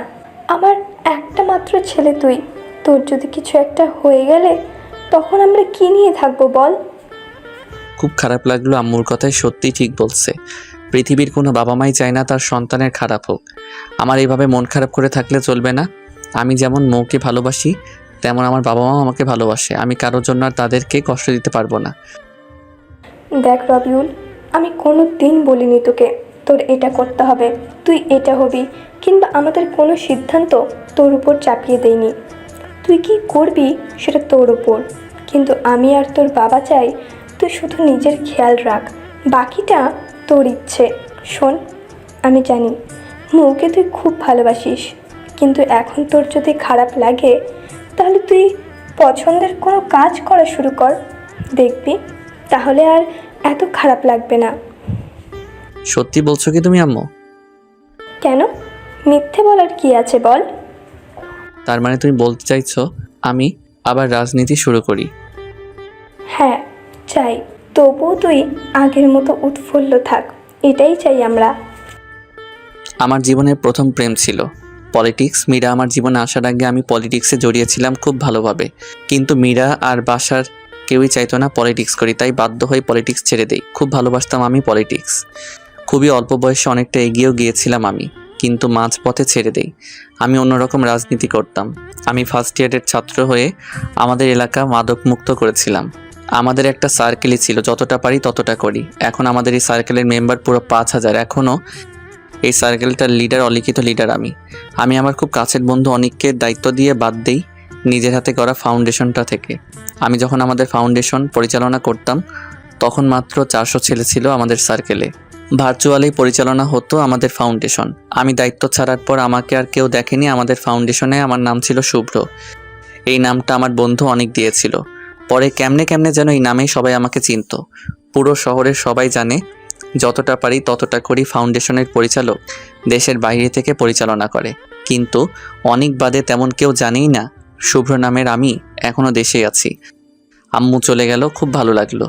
আমার একটা মাত্র ছেলে তুই, তোর যদি কিছু একটা হয়ে গেলে তখন আমরা কি নিয়ে থাকবো বল? খুব খারাপ লাগলো, আম্মুর কথায় সত্যিই ঠিক বলছে। পৃথিবীর কোনো বাবা মাই চায় না তার সন্তানের খারাপ হোক। আমার এইভাবে মন খারাপ করে থাকলে চলবে না। আমি যেমন মৌকে ভালোবাসি, তেমন আমার বাবা মাও আমাকে ভালোবাসে। আমি কারোর জন্য আর তাদেরকে কষ্ট দিতে পারবো না। দেখ রবিউল, আমি কোনো দিন বলিনি তোকে তোর এটা করতে হবে, তুই এটা হবি, কিংবা আমাদের কোনো সিদ্ধান্ত তোর উপর চাপিয়ে দেইনি। তুই কি করবি সেটা তোর উপর, কিন্তু আমি আর তোর বাবা চাই তুই শুধু নিজের খেয়াল রাখ, বাকিটা তোর ইচ্ছে। শোন, আমি জানি মৌকে তুই খুব ভালোবাসিস, কিন্তু এখন তোর যদি খারাপ লাগে তাহলে তুই পছন্দের কোনো কাজ করা শুরু কর, দেখবি তাহলে আর এত খারাপ লাগবে না। সত্যি বলছো কি তুমি আম্মু? কেন, মিথ্যে বলার কি আছে বল? তার মানে তুমি বলতে চাইছো আমি আবার রাজনীতি শুরু করি? হ্যাঁ চাই, তবুও তুই আগের মতো উৎফুল্ল থাক, এটাই চাই আমরা। আমার জীবনের প্রথম প্রেম ছিল পলিটিক্স। মীরা আমার জীবনে আসার আগে আমি পলিটিক্সে জড়িয়েছিলাম খুব ভালোভাবে, কিন্তু মীরা আর বাসার কেউই চাইতো না পলিটিক্স করি, তাই বাধ্য হয়ে পলিটিক্স ছেড়ে দেই। খুব ভালোবাসতাম আমি পলিটিক্স, খুবই অল্প বয়সে অনেকটা এগিয়েও গিয়েছিলাম আমি, কিন্তু মাঝপথে ছেড়ে দেই। আমি অন্যরকম রাজনীতি করতাম। আমি ফার্স্ট ইয়ারের ছাত্র হয়ে আমাদের এলাকা মাদকমুক্ত করেছিলাম। আমাদের একটা সার্কেলই ছিল, যতটা পারি ততটা করি। এখন আমাদের এই সার্কেলের মেম্বার পুরো 5000। এখনও এই সার্কেলটার লিডার, অলিখিত লিডার আমি আমার খুব কাছের বন্ধু অনিককে দায়িত্ব দিয়ে বাদ দেই নিজের হাতে করা ফাউন্ডেশনটা থেকে। আমি যখন আমাদের ফাউন্ডেশন পরিচালনা করতাম তখন মাত্র 400 ছেলে ছিল আমাদের সার্কেলে। ভার্চুয়ালি পরিচালনা হতো আমাদের ফাউন্ডেশন। আমি দায়িত্ব ছাড়ার পর আমাকে আর কেউ দেখেনি আমাদের ফাউন্ডেশনে। আমার নাম ছিল শুভ্র। এই নামটা আমার বন্ধু অনেক দিয়েছিল। পরে কেমনে যেন এই নামেই সবাই আমাকে চিনতো। পুরো শহরের সবাই জানে যতটা পারি ততটা করি। ফাউন্ডেশনের পরিচালক দেশের বাইরে থেকে পরিচালনা করে, কিন্তু অনেক বাদে তেমন কেউ জানেই না শুভ্র নামের আমি এখনও দেশেই আছি। আম্মু চলে গেল, খুব ভালো লাগলো।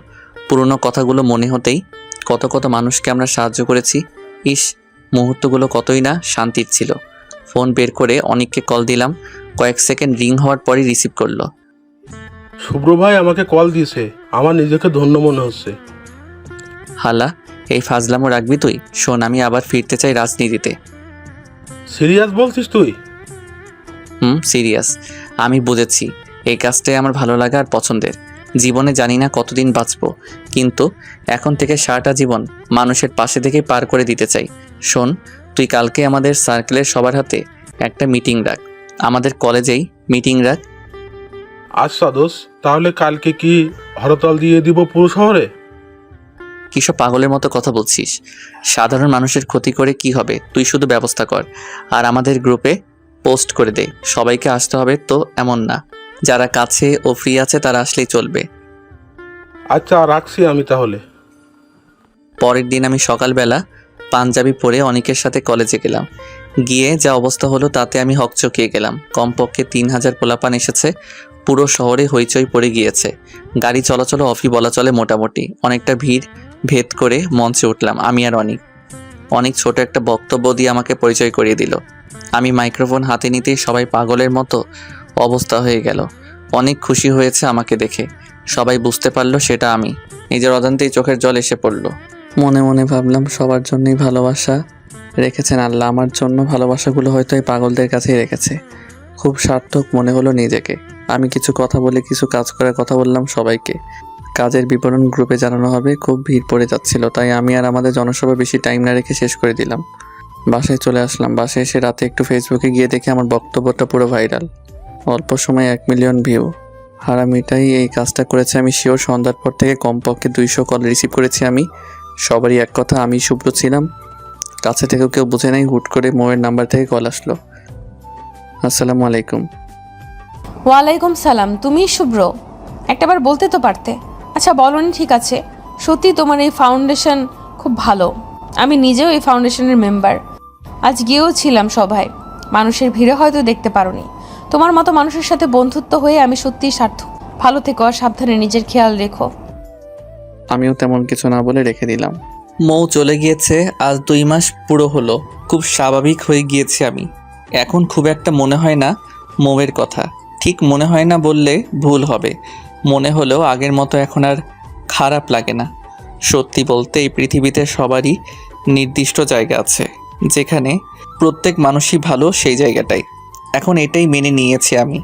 পুরনো কথাগুলো মনে হতেই কত মানুষকে আমরা সাহায্য করেছি। ইস, মুহূর্তগুলো কতই না শান্তির ছিল। ফোন বের করে অনেককে কল দিলাম। কয়েক সেকেন্ড রিং হওয়ার পরই রিসিভ করলো। শুভ্র ভাই আমাকে কল দিয়েছে, আমার নিজেকে ধন্য মনে হচ্ছে। হালা, এই ফাজলামো রাখবি তুই? শোন, আমি আবার ফিরতে চাই রাজনীতিতে। সিরিয়াস বলছিস তুই? সিরিয়াস। আমি বুঝেছি এই কাজটাই আমার ভালো লাগা আর পছন্দের। জীবনে জানি না কতদিন বাঁচবো, কিন্তু এখন থেকে সারাটা জীবন মানুষের পাশে থেকে পার করে দিতে চাই। শোন, তুই কালকে আমাদের সার্কেলের সবার হাতে একটা মিটিং রাখ, আমাদের কলেজেই মিটিং রাখ। আচ্ছা দোষ, তাহলে কালকে কি হরতাল দিয়ে দিব পুরো শহরে? কিসব পাগলের মতো কথা বলছিস? সাধারণ মানুষের ক্ষতি করে কি হবে? তুই শুধু ব্যবস্থা কর আর আমাদের গ্রুপে পোস্ট করে দে। সবাইকে আসতে হবে তো এমন না, যারা কাছে ও ফ্রি আছে তারা আসলেই চলবে। আচ্ছা রাখছি আমি তাহলে। পরের দিন আমি সকালবেলা পাঞ্জাবি পরে অনেকের সাথে কলেজে গেলাম। গিয়ে যা অবস্থা হলো তাতে আমি হকচকিয়ে গেলাম। কমপক্ষে 3000 পোলাপান এসেছে। পুরো শহরে হইচই পড়ে গিয়েছে। গাড়ি চলাচল অফি বলা চলে মোটামুটি। অনেকটা ভিড় ভেদ করে মঞ্চে উঠলাম আমি আর অনেক ছোট একটা বক্তব্য দিয়ে আমাকে পরিচয় করিয়ে দিল। আমি মাইক্রোফোন হাতে নিতেই সবাই পাগলের মতো অবস্থা হয়ে গেল। অনেক খুশি হয়েছে আমাকে দেখে। সবাই বুঝতে পারলো সেটা আমি। নিজের অজান্তেই চোখের জল এসে পড়ল। মনে মনে ভাবলাম সবার জন্যই ভালোবাসা রেখেছেন আল্লাহ, আমার জন্য ভালোবাসাগুলো হয়তো এই পাগলদের কাছেই রেখেছে। খুব সার্থক মনে হলো নিজেকে। আমি কিছু কথা বলে কিছু কাজ করার কথা বললাম সবাইকে। কাজের বিবরণ গ্রুপে জানানো হবে। খুব ভিড় পড়ে যাচ্ছিল, তাই আমি আর আমাদের জনসভা বেশি টাইম না রেখে শেষ করে দিলাম। বাসায় চলে আসলাম। বাসায় এসে রাতে একটু ফেসবুকে গিয়ে দেখি আমার বক্তব্যটা পুরো ভাইরাল। অল্প সময়ে 1 মিলিয়ন ভিউ। হারামিটাই এই কাজটা করেছে আমি শিওর। সন্ধ্যার পর থেকে কমপক্ষে 200 কল রিসিভ করেছি আমি। সবারই এক কথা, আমি শুভ্র ছিলাম। কাছে থেকেও কেউ বুঝে নাই। হুট করে মোয়ের নাম্বার থেকে কল আসলো। আসসালামু আলাইকুম। ওয়ালাইকুম সালাম। তুমি শুভ্র? একটাবার বলতে তো পারতে। আচ্ছা বলনি, ঠিক আছে। সত্যি তোমার এই ফাউন্ডেশন খুব ভালো। আমি নিজেও এই ফাউন্ডেশনের মেম্বার। আজ গিয়েও ছিলাম সভায়। মানুষের ভিড়ে হয়তো দেখতে পারোনি। তোমার মতো মানুষের সাথে বন্ধুত্ব হয়ে আমি সত্যিই সার্থক। ভালো থেকো আর সাবধানে নিজের খেয়াল রেখো। আমিও তেমন কিছু না বলে রেখে দিলাম। মৌ চলে গিয়েছে। আজ 2 মাস পুরো হলো। খুব স্বাভাবিক হয়ে গিয়েছি আমি। এখন খুব একটা মনে হয় না মৌয়ের কথা। ঠিক মনে হয় না বললে ভুল হবে। মনে হলেও আগের মতো এখন আর খারাপ লাগে না। সত্যি বলতে এই পৃথিবীতে সবারই নির্দিষ্ট জায়গা আছে, যেখানে প্রত্যেক মানুষই ভালো, সেই জায়গাটাই। এখন এটাই মেনে নিয়েছি আমি।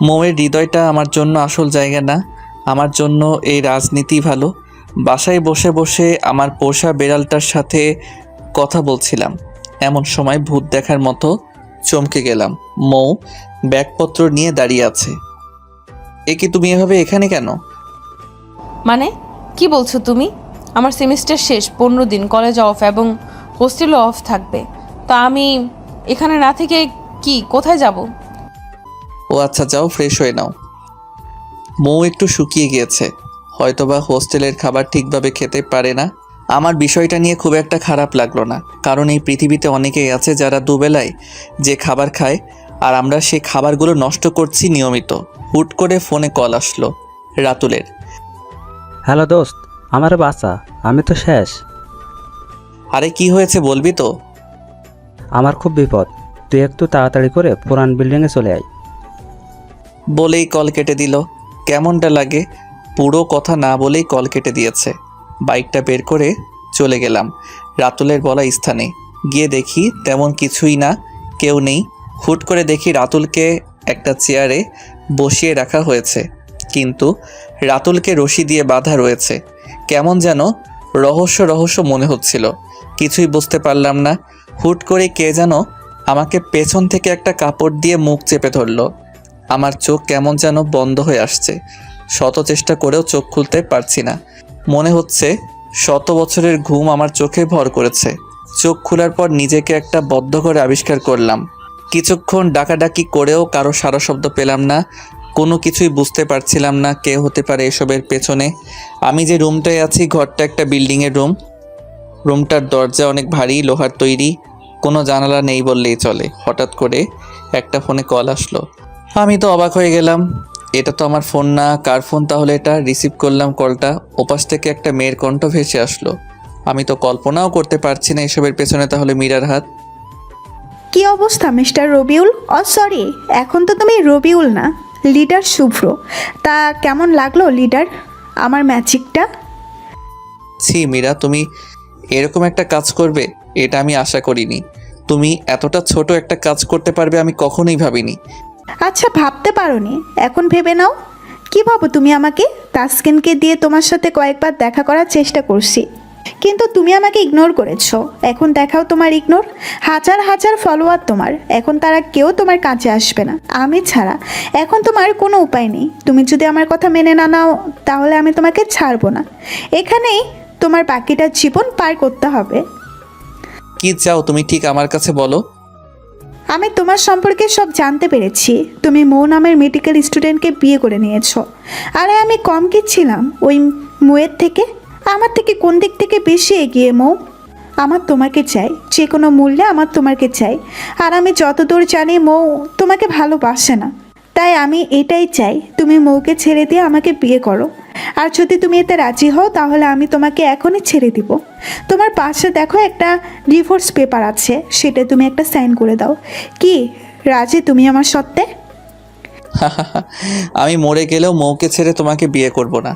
মৌয়ের হৃদয়টা আমার জন্য আসল জায়গা না, আমার জন্য এই রাজনীতি ভালো। বাসায় বসে বসে আমার পোষা বেড়ালটার সাথে কথা বলছিলাম, এমন সময় ভূত দেখার মতো চমকে গেলাম। মৌ ব্যাগপত্র নিয়ে দাঁড়িয়ে আছে। এ কি, তুমি এভাবে এখানে কেন? মানে কি বলছো তুমি? আমার সেমিস্টার শেষ, 15 দিন কলেজ অফ এবং হোস্টেলও অফ থাকবে। তা আমি এখানে না থেকে কি কোথায় যাব? ও আচ্ছা, যাও ফ্রেশ হয়ে নাও। মৌ একটু শুকিয়ে গিয়েছে, হয়তোবা হোস্টেলের খাবার ঠিকভাবে খেতে পারে না। আমার বিষয়টা নিয়ে খুব একটা খারাপ লাগলো না, কারণ এই পৃথিবীতে অনেকেই আছে যারা দুবেলায় যে খাবার খায়, আর আমরা সেই খাবারগুলো নষ্ট করছি নিয়মিত। হুট করে ফোনে কল আসলো রাতুলের। হ্যালো দোস্ত, আমার বাসা, আমি তো শেষ। আরে কি হয়েছে বলবি তো? আমার খুব বিপদ, তুই একটু তাড়াতাড়ি করে পুরান বিল্ডিংয়ে চলে আয়। বলেই কল কেটে দিল। কেমনটা লাগে, পুরো কথা না বলেই কল কেটে দিয়েছে। বাইকটা বের করে চলে গেলাম রাতুলের বলা স্থানে। গিয়ে দেখি তেমন কিছুই না, কেউ নেই। হুট করে দেখি রাতুলকে একটা চেয়ারে বসিয়ে রাখা হয়েছে, কিন্তু রাতুলকে রশি দিয়ে বাঁধা রয়েছে। কেমন যেন রহস্য রহস্য মনে হচ্ছিল, কিছুই বুঝতে পারলাম না। হুট করে কে যেন আমাকে পেছন থেকে একটা কাপড় দিয়ে মুখ চেপে ধরলো। আমার চোখ কেমন যেন বন্ধ হয়ে আসছে, শত চেষ্টা করেও চোখ খুলতে পারছি না। মনে হচ্ছে শত বছরের ঘুম আমার চোখে ভর করেছে। চোখ খোলার পর নিজেকে একটা বদ্ধ করে আবিষ্কার করলাম। কিছুক্ষণ ডাকাডাকি করেও কারো সারা শব্দ পেলাম না, কোনো কিছুই বুঝতে পারছিলাম না কে হতে পারে এসবের পেছনে। আমি যে রুমটায় আছি, ঘরটা একটা বিল্ডিংয়ের রুম। রুমটার দরজা অনেক ভারী, লোহার তৈরি, কোনো জানালা নেই বললেই চলে। হঠাৎ করে একটা ফোনে কল আসলো। আমি তো অবাক হয়ে গেলাম, এটা তো আমার ফোন না, কার ফোন তাহলে এটা? রিসিভ করলাম কলটা, ওপাশ থেকে একটা মেয়ের কণ্ঠ ভেসে আসলো। আমি তো কল্পনাও করতে পারছি না এসবের পেছনে তাহলে মীরার হাত। কি অবস্থা মিস্টার রবিউল? সরি, এখন তো তুমি রবিউল না, লিডার শুভ্র। তা কেমন লাগলো লিডার আমার ম্যাজিকটা? ছি মীরা, তুমি এরকম একটা কাজ করবে এটা আমি আশা করিনি। তুমি এতটা ছোট একটা কাজ করতে পারবে আমি কখনোই ভাবিনি। আচ্ছা, ভাবতে পারোনি, এখন ভেবে নাও। কি ভাবো তুমি আমাকে? তাসকিনকে দিয়ে তোমার সাথে কয়েকবার দেখা করার চেষ্টা করছি, কিন্তু তুমি আমাকে ইগনোর করেছো। এখন দেখাও তোমার ইগনোর। হাজার হাজার ফলোয়ার তোমার, এখন তারা কেউ তোমার কাছে আসবে না আমি ছাড়া। এখন তোমার কোনো উপায় নেই, তুমি যদি আমার কথা মেনে না নাও তাহলে আমি তোমাকে ছাড়বো না। এখানেই তোমার বাকিটা জীবন পার করতে হবে। কি চাও তুমি ঠিক আমার কাছে বলো। আমি তোমার সম্পর্কে সব জানতে পেরেছি। তুমি মৌ নামের মেডিকেল স্টুডেন্টকে বিয়ে করে নিয়েছো। আরে আমি কম কি ছিলাম ওই মৌয়ের থেকে? আমার থেকে কোন দিক থেকে বেশি এগিয়ে মৌ? আমার তোমাকে চাই, যে কোনো মূল্যে আমার তোমাকে চাই। আর আমি যতদূর জানি মৌ তোমাকে ভালোবাসে না, তাই আমি এটাই চাই তুমি মৌকে ছেড়ে দিয়ে আমাকে বিয়ে করো। আর যদি তুমি এতে রাজি হও তাহলে আমি তোমাকে এখনই ছেড়ে দিব। তোমার পাশে দেখো একটা ডিভোর্স পেপার আছে, সেটা তুমি একটা সাইন করে দাও। কি রাজি তুমি আমার সত্ত্বে? আমি মরে গেলেও মৌকে ছেড়ে তোমাকে বিয়ে করব না।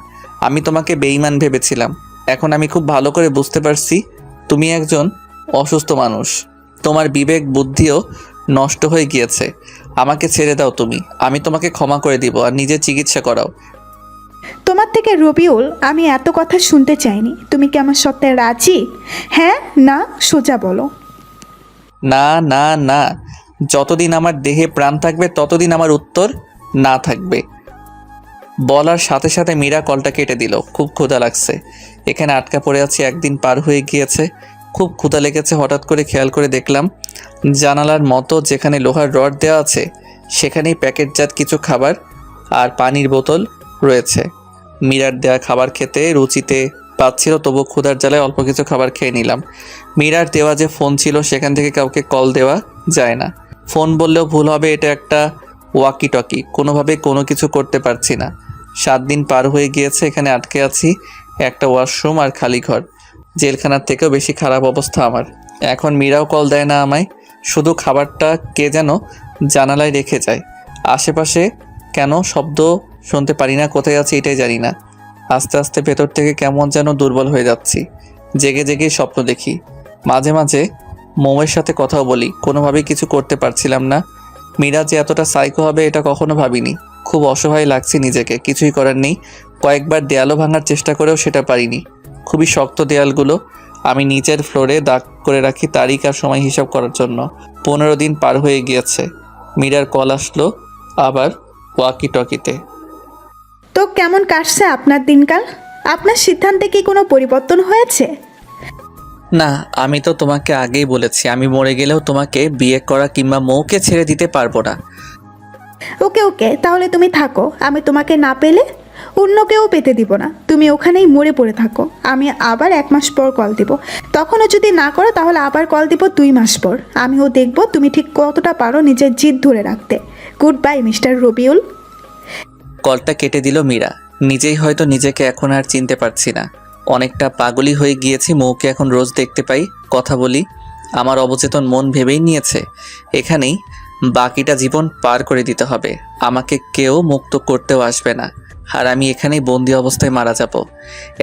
আমি তোমাকে বেঈমান ভেবেছিলাম, এখন আমি খুব ভালো করে বুঝতে পারছি তুমি একজন অসুস্থ মানুষ। তোমার বিবেক বুদ্ধিও নষ্ট হয়ে গিয়েছে। আমাকে ছেড়ে দাও তুমি, আমি তোমাকে ক্ষমা করে দিব, আর নিজে চিকিৎসা করাও। তোমার থেকে রবিউল আমি এত কথা শুনতে চাইনি। তুমি কি আমার সত্ত্বে রাজি? হ্যাঁ না সোজা বলো। না না না, যতদিন আমার দেহে প্রাণ থাকবে ততদিন আমার উত্তর না থাকবে। বলার সাথে সাথে মীরা কলটা কেটে দিল। খুব ক্ষুধা লাগছে, এখানে আটকা পড়ে আছি, একদিন পার হয়ে গিয়েছে। খুব ক্ষুধা লেগেছে। হঠাৎ করে খেয়াল করে দেখলাম জানালার মতো যেখানে লোহার রড দেওয়া আছে সেখানেই প্যাকেটজাত কিছু খাবার আর পানির বোতল রয়েছে। মীরার দেওয়া খাবার খেতে রুচিতে পাচ্ছিল, তবু ক্ষুধার জ্বালায় অল্প কিছু খাবার খেয়ে নিলাম। মীরার দেওয়া যে ফোন ছিল সেখান থেকে কাউকে কল দেওয়া যায় না। ফোন বললেও ভুল হবে, এটা একটা ওয়াকি টকি, কোনোভাবে কোনো কিছু করতে পারছি না। 7 দিন পার হয়ে গিয়েছে, এখানে আটকে আছি। একটা ওয়াশরুম আর খালি ঘর, জেলখানার থেকেও বেশি খারাপ অবস্থা আমার। এখন মীরাও কল দেয় না আমায়, শুধু খাবারটা কে যেন জানালায় রেখে যায়। আশেপাশে কেন শব্দ শুনতে পারি না, কোথায় আছি এটাই জানি না। আস্তে আস্তে ভেতর থেকে কেমন যেন দুর্বল হয়ে যাচ্ছি। জেগে জেগে স্বপ্ন দেখি, মাঝে মাঝে মৌয়ের সাথে কথাও বলি। কোনোভাবেই কিছু করতে পারছিলাম না। মীরা যে এতটা সাইকো হবে এটা কখনো ভাবিনি। খুব অসহায় লাগছে নিজেকে, কিছুই করার নেই। কয়েকবার দেয়ালও ভাঙার চেষ্টা করেও সেটা পারিনি। খুবই শক্ত দেয়ালগুলো। আমি নিচের ফ্লোরে দাগ করে রাখি তারিখ আর সময় হিসাব করার জন্য। 15 দিন পার হয়ে গিয়েছে। মীরার কল আসলো আবার ওয়াকি টকিতে। তো কেমন কাটছে আপনার দিনকাল? আপনার সিদ্ধান্তে কি কোনো পরিবর্তন হয়েছে? না, আমি তো তোমাকে আগেই বলেছি আমি মরে গেলেও তোমাকে বিয়ে করা কিংবা মৌকে ছেড়ে দিতে পারবো না। ওকে ওকে, তাহলে তুমি থাকো। আমি তোমাকে না পেলে অন্য কেউ পেতে দিব না। তুমি ওখানেই মরে পড়ে থাকো। আমি আবার 1 মাস পর কল দিব। তখনও যদি না করো তাহলে আবার কল দিব 2 মাস পর। আমিও দেখব তুমি ঠিক কতটা পারো নিজের জিদ ধরে রাখতে। Good bye mister Rabiul. কলটা কেটে দিল মীরা। নিজেই হয়তো নিজেকে এখন আর চিনতে পারছি না। অনেকটা পাগলি হয়ে গিয়েছি। মৌকে এখন রোজ দেখতে পাই, কথা বলি। আমার অবচেতন মন ভেবেই নিয়েছে এখানেই বাকিটা জীবন পার করে দিতে হবে। আমাকে কেউ মুক্ত করতেও আসবে না, আর আমি এখানেই বন্দি অবস্থায় মারা যাব।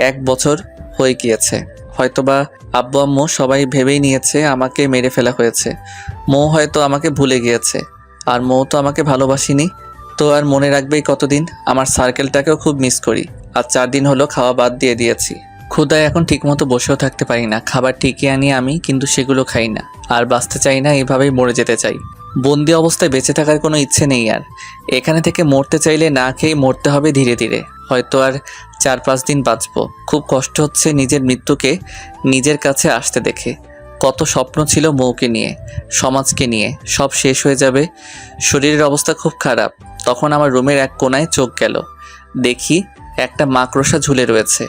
1 বছর হয়ে গিয়েছে। হয়তোবা আব্বু আম্মু সবাই ভেবেই নিয়েছে আমাকে মেরে ফেলা হয়েছে। মৌ হয়তো আমাকে ভুলে গিয়েছে, আর মৌ তো আমাকে ভালোবাসিনি। তো আর মনে রাখবেই কতদিন? আমার সার্কেলটাকেও খুব মিস করি। আর 4 দিন হলো খাওয়া বাদ দিয়ে দিয়েছি। ক্ষুধায় এখন ঠিকমতো বসেও থাকতে পারি না। খাবার ঠিকই আনি আমি, কিন্তু সেগুলো খাই না। আর বাঁচতে চাই না, এভাবেই মরে যেতে চাই। বন্দি অবস্থায় বেঁচে থাকার কোনো ইচ্ছে নেই আর। এখানে থেকে মরতে চাইলে না খেয়ে মরতে হবে ধীরে ধীরে। হয়তো আর 4-5 দিন বাঁচবো। খুব কষ্ট হচ্ছে নিজের মৃত্যুকে নিজের কাছে আসতে দেখে। কত স্বপ্ন ছিল মৌকে নিয়ে, সমাজকে নিয়ে, সব শেষ হয়ে যাবে। শরীরের অবস্থা খুব খারাপ। তখন আমার রুমের এক কোণায় চোখ গেল। দেখি একটা মাকড়সা ঝুলে রয়েছে।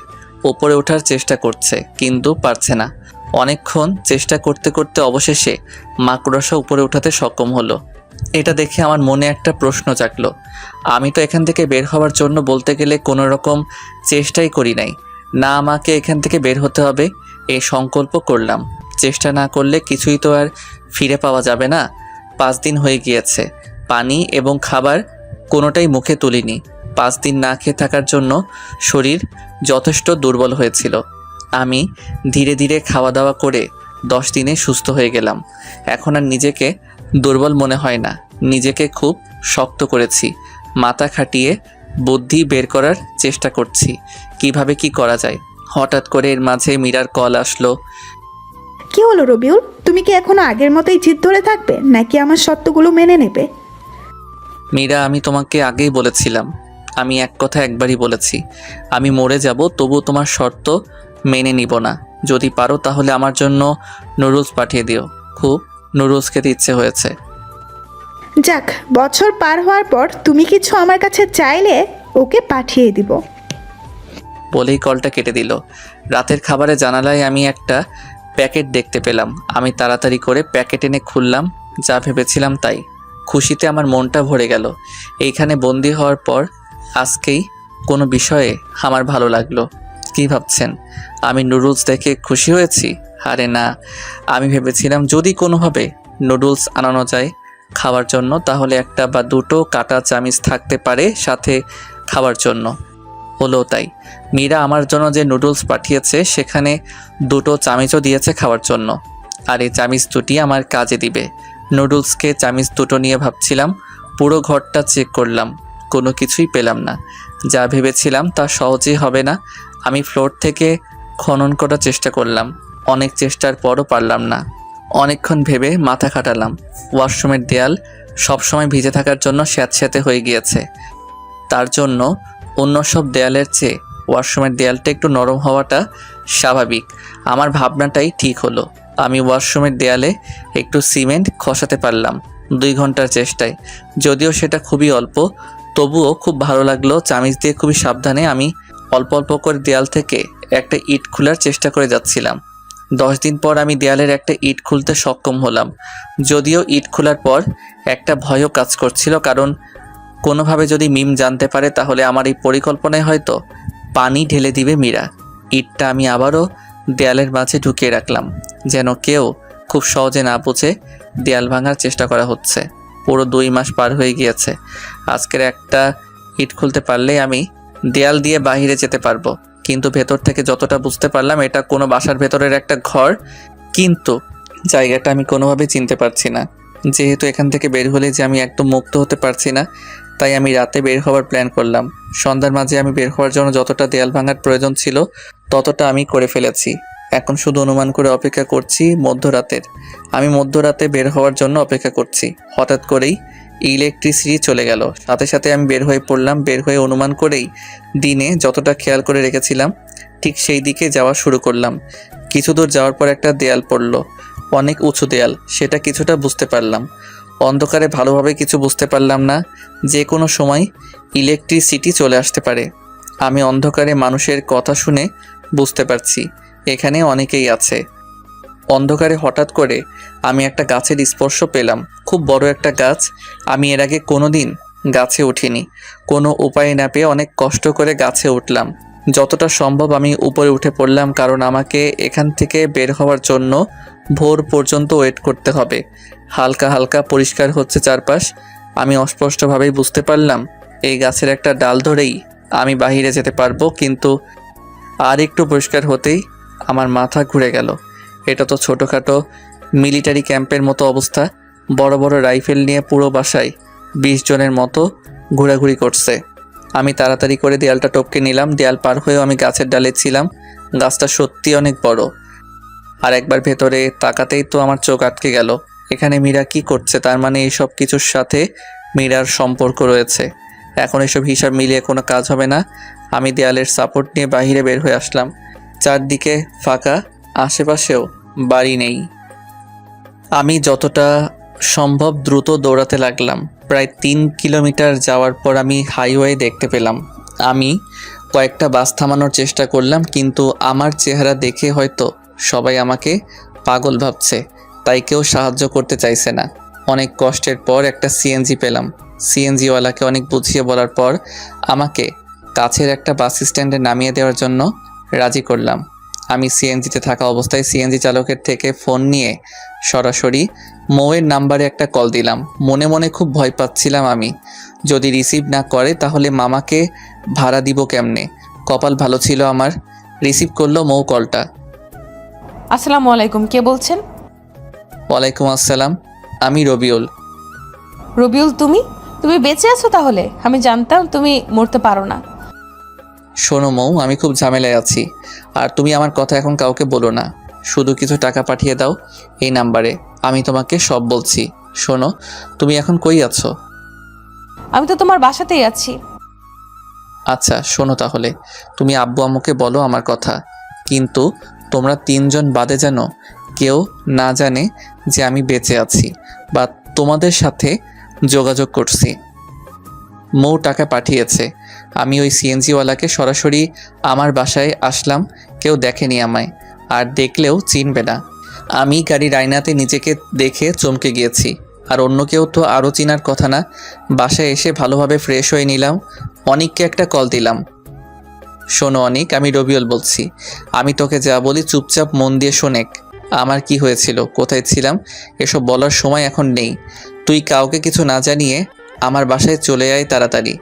ওপরে ওঠার চেষ্টা করছে কিন্তু পারছে না। অনেকক্ষণ চেষ্টা করতে করতে অবশেষে মাকড়সা উপরে ওঠাতে সক্ষম হলো। এটা দেখে আমার মনে একটা প্রশ্ন জাগলো। আমি তো এখান থেকে বের হওয়ার জন্য বলতে গেলে কোনো রকম চেষ্টাই করি নাই। না, আমাকে এখান থেকে বের হতে হবে এই সংকল্প করলাম। চেষ্টা না করলে কিছুই তো আর ফিরে পাওয়া যাবে না। 5 দিন হয়ে গিয়েছে। পানি এবং খাবার কোনোটাই মুখে তুলিনি। 5 দিন না খেয়ে থাকার জন্য শরীর যথেষ্ট দুর্বল হয়েছিল। আমি ধীরে ধীরে খাওয়া দাওয়া করে 10 দিনে সুস্থ হয়ে গেলাম। এখন আর নিজেকে দুর্বল মনে হয় না। নিজেকে খুব শক্ত করেছি। মাথা খাটিয়ে বুদ্ধি বের করার চেষ্টা করছি কিভাবে কি করা যায়। হঠাৎ করে এর মাঝে মীরার কল আসলো। কি হলো রবিউল? তুমি কি এখনো আগের মতোই জিদ ধরে থাকবে নাকি আমার শর্তগুলো মেনে নেবে? মীরা, আমি তোমাকে আগেই বলেছিলাম। আমি এক কথা একবারই বলেছি, আমি মরে যাব তবু তোমার শর্ত মেনে নিব না। যদি পারো তাহলে আমার জন্য নুডলস পাঠিয়ে দিও। খুব নুডলস খেতে ইচ্ছে হয়েছে। যাক, বছর পার হওয়ার পর তুমি কিছু আমার কাছে চাইলে ওকে পাঠিয়ে দিব। বলেই কলটা কেটে দিল। রাতের খাবারে জানালায় আমি একটা প্যাকেট দেখতে পেলাম। আমি তাড়াতাড়ি করে প্যাকেট এনে খুললাম। যা ভেবেছিলাম তাই। খুশিতে আমার মনটা ভরে গেল। এইখানে বন্দি হওয়ার পর আজকেই কোনো বিষয়ে আমার ভালো লাগলো। কি ভাবছেন আমি নুডলস দেখে খুশি হয়েছি? আরে না, আমি ভেবেছিলাম যদি কোনোভাবে নুডলস আনানো যায় খাওয়ার জন্য তাহলে 1 বা 2 কাটা চামিচ থাকতে পারে সাথে খাওয়ার জন্য। হলো তাই। মীরা আমার জন্য যে নুডলস পাঠিয়েছে সেখানে 2 চামিচও দিয়েছে খাওয়ার জন্য। আর এই চামিচ 2টি আমার কাজে দিবে। নুডলসকে চামিচ 2 নিয়ে ভাবছিলাম। পুরো ঘরটা চেক করলাম, কোনো কিছুই পেলাম না। যা ভেবেছিলাম তা সহজেই হবে না। আমি ফ্লোর থেকে খনন করার চেষ্টা করলাম। অনেক চেষ্টার পরও পারলাম না। অনেকক্ষণ ভেবে মাথা খাটালাম। ওয়াশরুমের দেয়াল সবসময় ভিজে থাকার জন্য স্যাঁতস্যাঁতে হয়ে গিয়েছে। তার জন্য অন্য সব দেয়ালের চেয়ে ওয়াশরুমের দেয়ালটা একটু নরম হওয়াটা স্বাভাবিক। আমার ভাবনাটাই ঠিক হলো। আমি ওয়াশরুমের দেয়ালে একটু সিমেন্ট খসাতে পারলাম 2 ঘন্টার চেষ্টায়। যদিও সেটা খুবই অল্প, তবুও খুব ভালো লাগলো। চামিচ দিয়ে খুবই সাবধানে আমি অল্প অল্প করে দেয়াল থেকে একটা ইট খোলার চেষ্টা করে যাচ্ছিলাম। 10 দিন পর আমি দেয়ালের একটা ইট খুলতে সক্ষম হলাম। যদিও ইট খোলার পর একটা ভয়ও কাজ করছিল, কারণ কোনোভাবে যদি মিম জানতে পারে তাহলে আমার এই পরিকল্পনায় হয়তো পানি ঢেলে দিবে মীরা। ইটটা আমি আবারও দেয়ালের মাঝে ঢুকিয়ে রাখলাম, যেন কেউ খুব সহজে না বুঝে দেয়াল ভাঙার চেষ্টা করা হচ্ছে। পুরো 2 মাস পার হয়ে গিয়েছে। আজকের একটা ইট খুলতে পারলেই আমি দেয়াল দিয়ে বাইরে যেতে পারবো। কিন্তু ভেতর থেকে যতটা বুঝতে পারলাম এটা কোনো বাসার ভেতরের একটা ঘর, কিন্তু জায়গাটা আমি কোনোভাবে চিনতে পারছি না। যেহেতু এখান থেকে বের হলে যে আমি একদম মুক্ত হতে পারছি না, তাই আমি রাতে বের হওয়ার প্ল্যান করলাম। সন্ধ্যার মাঝে আমি বের হওয়ার জন্য যতটা দেয়াল ভাঙার প্রয়োজন ছিল ততটা আমি করে ফেলেছি। এখন শুধু অনুমান করে অপেক্ষা করছি মধ্যরাতের। আমি মধ্যরাতে বের হওয়ার জন্য অপেক্ষা করছি। হঠাৎ করেই ইলেকট্রিসিটি চলে গেল। সাথে সাথে আমি বের হয়ে পড়লাম। বের হয়ে অনুমান করেই দিনে যতটা খেয়াল করে রেখেছিলাম ঠিক সেই দিকে যাওয়া শুরু করলাম। কিছু দূর যাওয়ার পর একটা দেয়াল পড়ল, অনেক উঁচু দেয়াল। সেটা কিছুটা বুঝতে পারলাম। অন্ধকারে ভালোভাবে কিছু বুঝতে পারলাম না। যে কোনো সময় ইলেকট্রিসিটি চলে আসতে পারে। আমি অন্ধকারে মানুষের কথা শুনে বুঝতে পারছি এখানে অনেকেই আছে। অন্ধকারে হঠাৎ করে আমি একটা গাছের স্পর্শ পেলাম। খুব বড় একটা গাছ। আমি এর আগে কোনোদিন গাছে উঠিনি। কোনো উপায় না পেয়ে অনেক কষ্ট করে গাছে উঠলাম। যতটা সম্ভব আমি উপরে উঠে পড়লাম, কারণ আমাকে এখান থেকে বের হওয়ার জন্য ভোর পর্যন্ত ওয়েট করতে হবে। হালকা হালকা পরিষ্কার হচ্ছে চারপাশ। আমি অস্পষ্টভাবেই বুঝতে পারলাম এই গাছের একটা ডাল ধরেই আমি বাহিরে যেতে পারবো। কিন্তু আর একটু পরিষ্কার হতেই আমার মাথা ঘুরে গেল। এটা তো ছোটোখাটো মিলিটারি ক্যাম্পের মতো অবস্থা। বড় বড় রাইফেল নিয়ে পুরো বাসায় 20 জনের মতো ঘোরাঘুরি করছে। আমি তাড়াতাড়ি করে দেয়ালটা টপকে নিলাম। দেয়াল পার হয়েও আমি গাছের ডালে ছিলাম। গাছটা সত্যি অনেক বড়। আর একবার ভেতরে তাকাতেই তো আমার চোখ আটকে গেল। এখানে মীরা কি করছে? তার মানে এইসব কিছুর সাথে মীরার সম্পর্ক রয়েছে। এখন এসব হিসাব মিলিয়ে কোনো কাজ হবে না। আমি দেয়ালের সাপোর্ট নিয়ে বাইরে বের হয়ে আসলাম। চারদিকে ফাঁকা, আশেপাশেও বাড়ি নেই। আমি যতটা সম্ভব দ্রুত দৌড়াতে লাগলাম। প্রায় 3 কিলোমিটার যাওয়ার পর আমি হাইওয়ে দেখতে পেলাম। আমি কয়েকটা বাস থামানোর চেষ্টা করলাম, কিন্তু আমার চেহারা দেখে হয়তো সবাই আমাকে পাগল ভাবছে, তাই কেউ সাহায্য করতে চাইছে না। অনেক কষ্টের পর একটা সিএনজি পেলাম। সিএনজিওয়ালাকে অনেক বুঝিয়ে বলার পর আমাকে কাছের একটা বাস স্ট্যান্ডে নামিয়ে দেওয়ার জন্য রাজি করলাম। আমি সিএনজিতে থাকা অবস্থায় সিএনজি চালকের থেকে ফোন নিয়ে সরাসরি মৌয়ের নাম্বারে একটা কল দিলাম। মনে মনে খুব ভয় পাচ্ছিলাম আমি। যদি রিসিভ না করে তাহলে মামাকে ভাড়া দিব কেমনে। কপাল ভালো ছিল আমার, রিসিভ করলো মৌ কলটা। আসসালামু আলাইকুম, কে বলছেন? ওয়ালাইকুম আসসালাম, আমি রবিউল। রবিউল, তুমি তুমি বেঁচে আছো? তাহলে আমি জানতাম তুমি মরতে পারো না। শোনো মৌ, আমি খুব ঝামেলায় আছি, আর তুমি আমার কথা এখন কাউকে বলো না। শুধু কিছু টাকা পাঠিয়ে দাও এই নাম্বারে, আমি তোমাকে সব বলছি। শোনো, তুমি এখন কই আছো? আমি তো তোমার বাসাতেই আছি। আচ্ছা শোনো, তাহলে তুমি আব্বু আম্মুকে বলো আমার কথা, কিন্তু তোমরা 3 জন বাদে যেন কেউ না জানে যে আমি বেঁচে আছি বা তোমাদের সাথে যোগাযোগ করছি। মৌ টাকা পাঠিয়েছে। আমি ওই সিএনজিওয়ালাকে সরাসরি আমার বাসায় আসলাম। কেউ দেখেনি আমায়, আর দেখলেও চিনবে না। আমি গাড়ির আয়নাতে নিজেকে দেখে চমকে গিয়েছি, আর অন্য কেউ তো আরও চিনার কথা না। বাসায় এসে ভালোভাবে ফ্রেশ হয়ে নিলাম। অনিককে একটা কল দিলাম। শোনো অনিক, আমি রবিউল বলছি। আমি তোকে যা বলি চুপচাপ মন দিয়ে শোনেক। আমার কি হয়েছিল, কোথায় ছিলাম, এসব বলার সময় এখন নেই। তুই কাউকে কিছু না জানিয়ে আমার বাসায় চলে আয় তাড়াতাড়ি।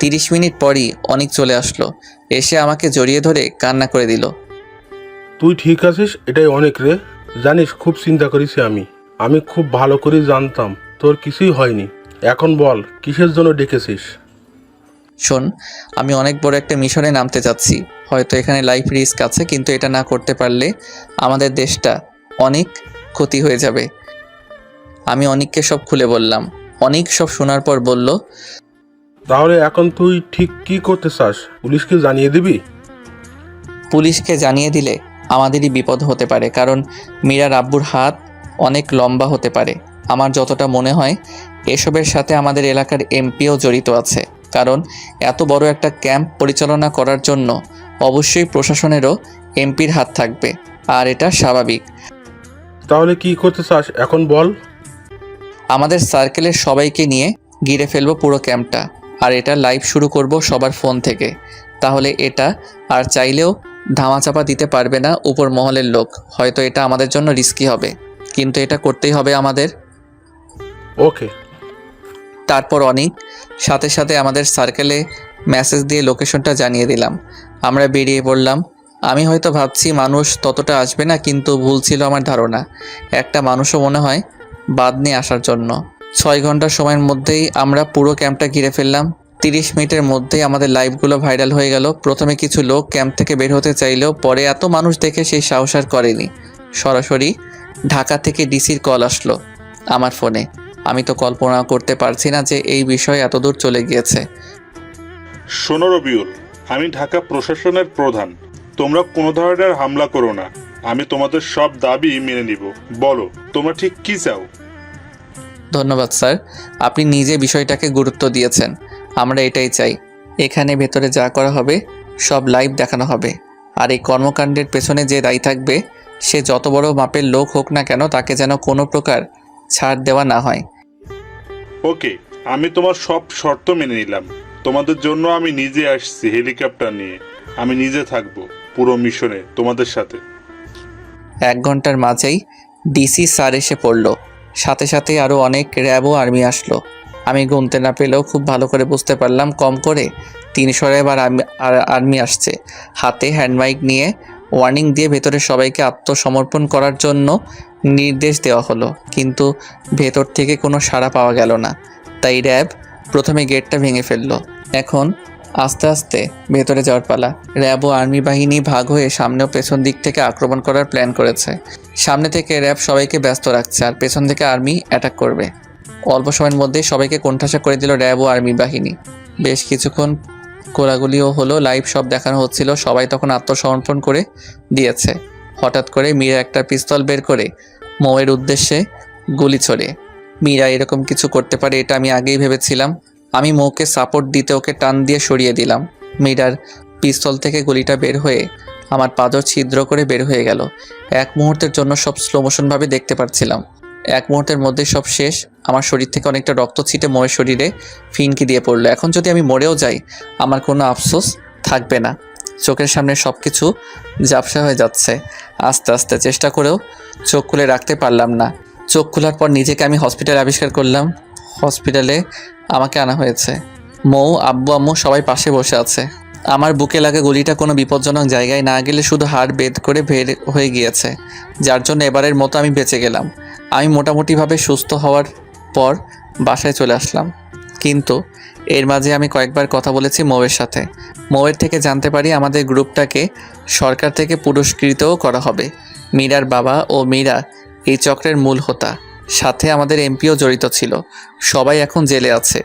30 মিনিট পরই অনিক চলে আসলো। এসে আমাকে জড়িয়ে ধরে কান্না করে দিল। তুই ঠিক আছিস, এটাই অনেক রে। জানিস খুব চিন্তা করেছি আমি খুব ভালো করে জানতাম তোর কিছুই হয়নি। এখন বল কিসের জন্য ডেকেছিস? শোন, আমি অনেক বড় একটা মিশনে নামতে যাচ্ছি। হয়তো এখানে লাইফ রিস্ক আছে, কিন্তু এটা না করতে পারলে আমাদের দেশটা অনেক ক্ষতি হয়ে যাবে। আমি অনিককে সব খুলে বললাম। অনিক সব শোনার পর বলল, তাহলে এখন তুই ঠিক কি করতে চাস? পুলিশকে জানিয়ে দিবি? পুলিশকে জানিয়ে দিলে আমাদেরই বিপদ হতে পারে, কারণ মীরার আব্বুর হাত অনেক লম্বা হতে পারে। আমার যতটা মনে হয় এসবের সাথে আমাদের এলাকার এমপিও জড়িত আছে, কারণ এত বড় একটা ক্যাম্প পরিচালনা করার জন্য অবশ্যই প্রশাসনেরও এমপির হাত থাকবে, আর এটা স্বাভাবিক। তাহলে কি করতে চাস এখন বল? আমাদের সার্কেলের সবাইকে নিয়ে ঘিরে ফেলবো পুরো ক্যাম্পটা, আর এটা লাইভ শুরু করব সবার ফোন থেকে। তাহলে এটা আর চাইলেও ধামাচাপা দিতে পারবে না উপর মহলের লোক। হয়তো এটা আমাদের জন্য রিস্কি হবে, কিন্তু এটা করতেই হবে আমাদের। ওকে। তারপর অনেক সাথে সাথে আমাদের সার্কেলে মেসেজ দিয়ে লোকেশনটা জানিয়ে দিলাম। আমরা বেরিয়ে পড়লাম। আমি হয়তো ভাবছি মানুষ ততটা আসবে না, কিন্তু ভুল ছিল আমার ধারণা। একটা মানুষও মনে হয় বাদ নিয়ে আসার জন্য। 6 ঘন্টার সময়ের মধ্যেই আমরা পুরো ক্যাম্পটা ঘিরে ফেললাম। 30 মিনিটের মধ্যেই আমাদের লাইভগুলো ভাইরাল হয়ে গেল। প্রথমে কিছু লোক ক্যাম্প থেকে বের হতে চাইলেও পরে এত মানুষ দেখে সেই সাহস আর করেনি। সরাসরি ঢাকা থেকে ডিসির কল আসলো আমার ফোনে। আমি তো কল্পনা করতে পারছি না যে এই বিষয় এতদূর চলে গিয়েছে। শোনো রবিউল, আমি ঢাকা প্রশাসনের প্রধান। তোমরা কোনো ধরনের হামলা করো না। আমি তোমাদের সব দাবি মেনে নিব। বলো তোমরা ঠিক কি চাও? ধন্যবাদ স্যার, আপনি নিজে বিষয়টাকে গুরুত্ব দিয়েছেন। আমরা এটাই চাই। এখানে ভেতরে যা করা হবে সব লাইভ দেখানো হবে। আর এই কর্মকাণ্ডের পেছনে যে দায়ী থাকবে, সে যত বড় মাপের লোক হোক না কেন, তাকে যেন কোনো প্রকার ছাড় দেওয়া না হয়। ওকে, আমি তোমার সব শর্ত মেনে নিলাম। তোমাদের জন্য আমি নিজে আসছি হেলিকপ্টার নিয়ে। আমি নিজে থাকবো পুরো মিশনে তোমাদের সাথে। 1 ঘন্টার মাঝেই ডিসি স্যার এসে পড়ল। সাথে সাথে আরও অনেক র্যাব ও আর্মি আসলো। আমি গুনতে না পেলেও খুব ভালো করে বুঝতে পারলাম কম করে 300 র্যাব আর আর্মি আসছে। হাতে হ্যান্ডমাইক নিয়ে ওয়ার্নিং দিয়ে ভেতরে সবাইকে আত্মসমর্পণ করার জন্য নির্দেশ দেওয়া হলো, কিন্তু ভেতর থেকে কোনো সাড়া পাওয়া গেল না। তাই র্যাব প্রথমে গেটটা ভেঙে ফেললো। এখন আস্তে আস্তে ভেতরে যাওয়ার পালা। র্যাব ও আর্মি বাহিনী ভাগ হয়ে সামনে ও পেছন দিক থেকে আক্রমণ করার প্ল্যান করেছে। সামনে থেকে র্যাব সবাইকে ব্যস্ত রাখছে, আর পেছন থেকে আর্মি অ্যাটাক করবে। অল্প সময়ের মধ্যেই সবাইকে কোণঠাসা করে দিল র্যাব ও আর্মি বাহিনী। বেশ কিছুক্ষণ কোলাগুলিও হলো, লাইভ সব দেখানো হচ্ছিল। সবাই তখন আত্মসমর্পণ করে দিয়েছে। হঠাৎ করে মীরা একটা পিস্তল বের করে মৌয়ের উদ্দেশ্যে গুলি ছড়ে। মীরা এরকম কিছু করতে পারে এটা আমি আগেই ভেবেছিলাম। আমি মৌকে সাপোর্ট দিতে ওকে টান দিয়ে সরিয়ে দিলাম। মীরার পিস্তল থেকে গুলিটা বের হয়ে আমার পাঁজর ছিদ্র করে বের হয়ে গেল। এক মুহূর্তের জন্য সব স্লো মোশনভাবে দেখতে পাচ্ছিলাম। এক মুহূর্তের মধ্যে সব শেষ। আমার শরীর থেকে অনেকটা রক্ত ছিটে মৌয়ের শরীরে ফিনকি দিয়ে পড়লো। এখন যদি আমি মরেও যাই, আমার কোনো আফসোস থাকবে না। চোখের সামনে সব কিছু ঝাপসা হয়ে যাচ্ছে। আস্তে আস্তে চেষ্টা করেও চোখ খুলে রাখতে পারলাম না। চোখ খোলার পর নিজেকে আমি হসপিটালে আবিষ্কার করলাম। হসপিটালে আমাকে আনা হয়েছে। মৌ, আব্বু, আম্মু সবাই পাশে বসে আছে। আমার বুকে লাগা গুলিটা কোনো বিপজ্জনক জায়গায় না গেলে শুধু হাড় বেদ করে বের হয়ে গিয়েছে, যার জন্য এবারের মতো আমি বেঁচে গেলাম। আমি মোটামুটিভাবে সুস্থ হওয়ার পর বাসায় চলে আসলাম। কিন্তু এর মাঝে আমি কয়েকবার কথা বলেছি মৌয়ের সাথে। মৌয়ের থেকে জানতে পারি আমাদের গ্রুপটাকে সরকার থেকে পুরস্কৃতও করা হবে। মীরার বাবা ও মীরা এই চক্রের মূল হোতা। সাথে আমাদের এমপিও জড়িত ছিল। সবাই এখন জেলে আছে।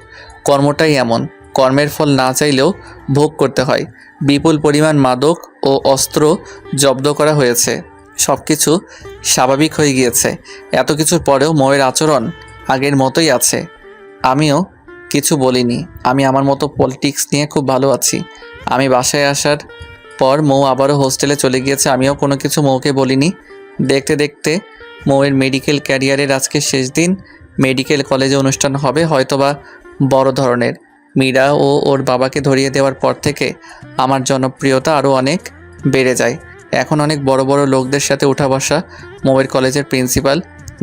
কর্মটাই এমন, কর্মের ফল না চাইলেও ভোগ করতে হয়। বিপুল পরিমাণ মাদক ও অস্ত্র জব্দ করা হয়েছে। সব কিছু স্বাভাবিক হয়ে গিয়েছে। এত কিছুর পরেও মৌয়ের আচরণ আগের মতোই আছে। আমিও কিছু বলিনি। আমি আমার মতো পলিটিক্স নিয়ে খুব ভালো আছি। আমি বাসায় আসার পর মৌ আবারও হোস্টেলে চলে গিয়েছে। আমিও কোনো কিছু মৌকে বলিনি। দেখতে দেখতে মৌয়ের মেডিকেল ক্যারিয়ারের আজকে শেষ দিন। মেডিকেল কলেজে অনুষ্ঠান হবে, হয়তোবা বড় ধরনের। মীরা ও ওর বাবাকে ধরিয়ে দেওয়ার পর থেকে আমার জনপ্রিয়তা আরও অনেক বেড়ে যায়। এখন অনেক বড় বড় লোকদের সাথে উঠা বসা। মৌয়ের কলেজের প্রিন্সিপাল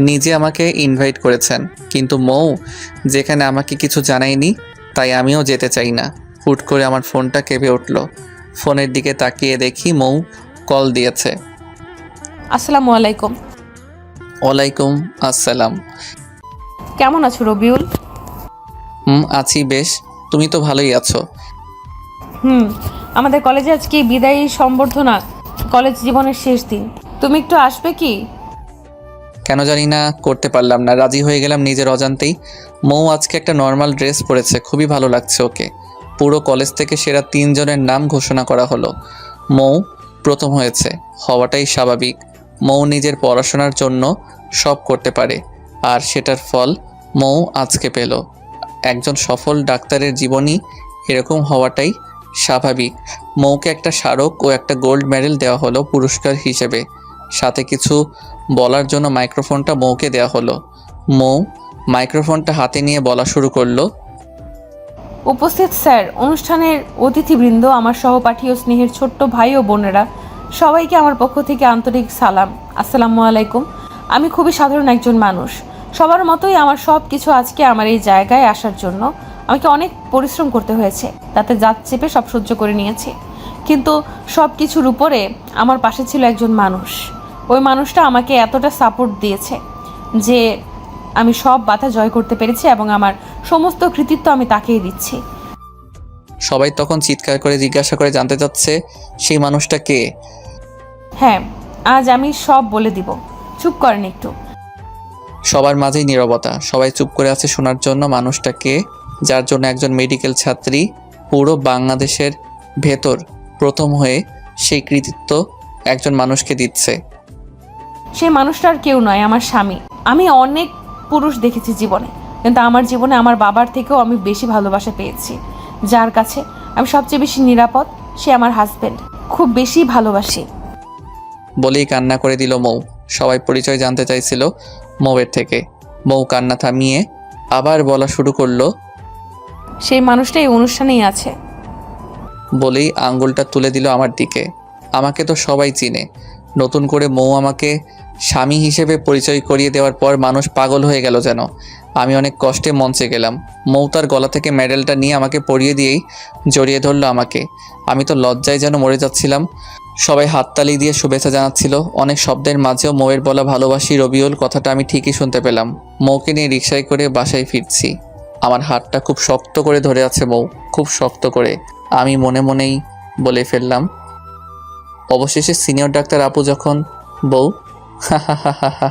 নিজে আমাকে ইনভাইট করেছেন, কিন্তু মৌ যেখানে আমাকে কিছু জানায়নি, তাই আমিও যেতে চাই না। হুট করে আমার ফোনটা কেঁপে উঠল। ফোনের দিকে তাকিয়ে দেখি মৌ কল দিয়েছে। আসসালামু আলাইকুম। ওয়ালাইকুম আসসালাম। কেমন আছো রবিউল? আছি বেশ। তুমি তো ভালোই আছো। আমাদের কলেজে আজকে বিদায়ী সম্বর্ধনা, কলেজ জীবনের শেষ দিন। তুমি একটু আসবে কি? কেন জানি না করতে পারলাম না, রাজি হয়ে গেলাম নিজের অজান্তেই। মৌ আজকে একটা নর্মাল ড্রেস পরেছে, খুবই ভালো লাগছে ওকে। পুরো কলেজ থেকে সেরা 3 জনের নাম ঘোষণা করা হলো। মৌ প্রথম হয়েছে, হওয়াটাই স্বাভাবিক। মৌ নিজের পড়াশোনার জন্য সব করতে পারে, আর সেটার ফল মৌ আজকে পেল। একজন সফল ডাক্তারের জীবনই এরকম হওয়াটাই স্বাভাবিক। মৌকে একটা স্মারক ও একটা গোল্ড মেডেল দেওয়া হলো পুরস্কার হিসেবে। সাথে কিছু বলার জন্য মাইক্রোফোনটা মৌকে দেওয়া হলো। মৌ মাইক্রোফোনটা হাতে নিয়ে বলা শুরু করলো। উপস্থিত স্যার, অনুষ্ঠানের অতিথিবৃন্দ, আমার সহপাঠী ও স্নেহের ছোট্ট ভাই ও বোনেরা, সবাইকে আমার পক্ষ থেকে আন্তরিক সালাম। আসসালামু আলাইকুম। আমি খুবই সাধারণ একজন মানুষ। সবার মতোই আমার সব কিছু আজকে আমার এই জায়গায় আসার জন্য আমাকে অনেক পরিশ্রম করতে হয়েছে, তাতে জাত চেপে সব সহ্য করে নিয়েছি। কিন্তু সব কিছুর উপরে আমার পাশে ছিল একজন মানুষ। ওই মানুষটা আমাকে এতটা সাপোর্ট দিয়েছে যে আমি সব বাধা জয় করতে পেরেছি এবং আমার সমস্ত কৃতিত্ব আমি তাকেই দিচ্ছি। সবাই তখন চিৎকার করে জিজ্ঞাসা করে জানতে চাচ্ছে সেই মানুষটা কে। হ্যাঁ, আজ আমি সব বলে দিব। চুপ করেন একটু। সবার মাঝেই নীরবতা, সবাই চুপ করে আছে শোনার জন্য। মানুষটা কে, যার জন্য একজন মেডিকেল ছাত্রী পুরো বাংলাদেশের ভেতর প্রথম হয়ে সেই কৃতিত্ব একজন মানুষকে দিচ্ছে। সেই মানুষটার কেউ নয়, আমার স্বামী। আমি অনেক পুরুষ দেখেছি জীবনে, কিন্তু আমার জীবনে আমার বাবার থেকেও আমি বেশি ভালোবাসা পেয়েছি। যার কাছে আমি সবচেয়ে বেশি নিরাপদ, সে আমার হাজবেন্ড। খুব বেশি ভালোবাসি। বলেই কান্না করে দিল মৌ। সবাই পরিচয় জানতে চাইছিল মৌয়ের থেকে। মৌ কান্না থামিয়ে আবার বলা শুরু করলো, সেই মানুষটা এই অনুষ্ঠানেই আছে। বলেই আঙ্গুলটা তুলে দিল আমার দিকে। আমাকে তো সবাই চিনে, নতুন করে মৌ আমাকে স্বামী হিসেবে পরিচয় করিয়ে দেওয়ার পর মানুষ পাগল হয়ে গেল যেন। আমি অনেক কষ্টে মঞ্চে গেলাম। মৌ তার গলা থেকে মেডেলটা নিয়ে আমাকে পরিয়ে দিয়েই জড়িয়ে ধরলো আমাকে। আমি তো লজ্জায় যেন মরে যাচ্ছিলাম। সবাই হাততালি দিয়ে শুভেচ্ছা জানাচ্ছিল। অনেক শব্দের মাঝেও মৌয়ের বলা ভালোবাসি রবিউল কথাটা আমি ঠিকই শুনতে পেলাম। মৌকে নিয়ে রিকশায় করে বাসায় ফিরছি। আমার হাতটা খুব শক্ত করে ধরে আছে মৌ, খুব শক্ত করে। আমি মনে মনেই বলে ফেললাম, অবশেষে সিনিয়র ডাক্তার আপু যখন বউ, হা হা হা হা হা।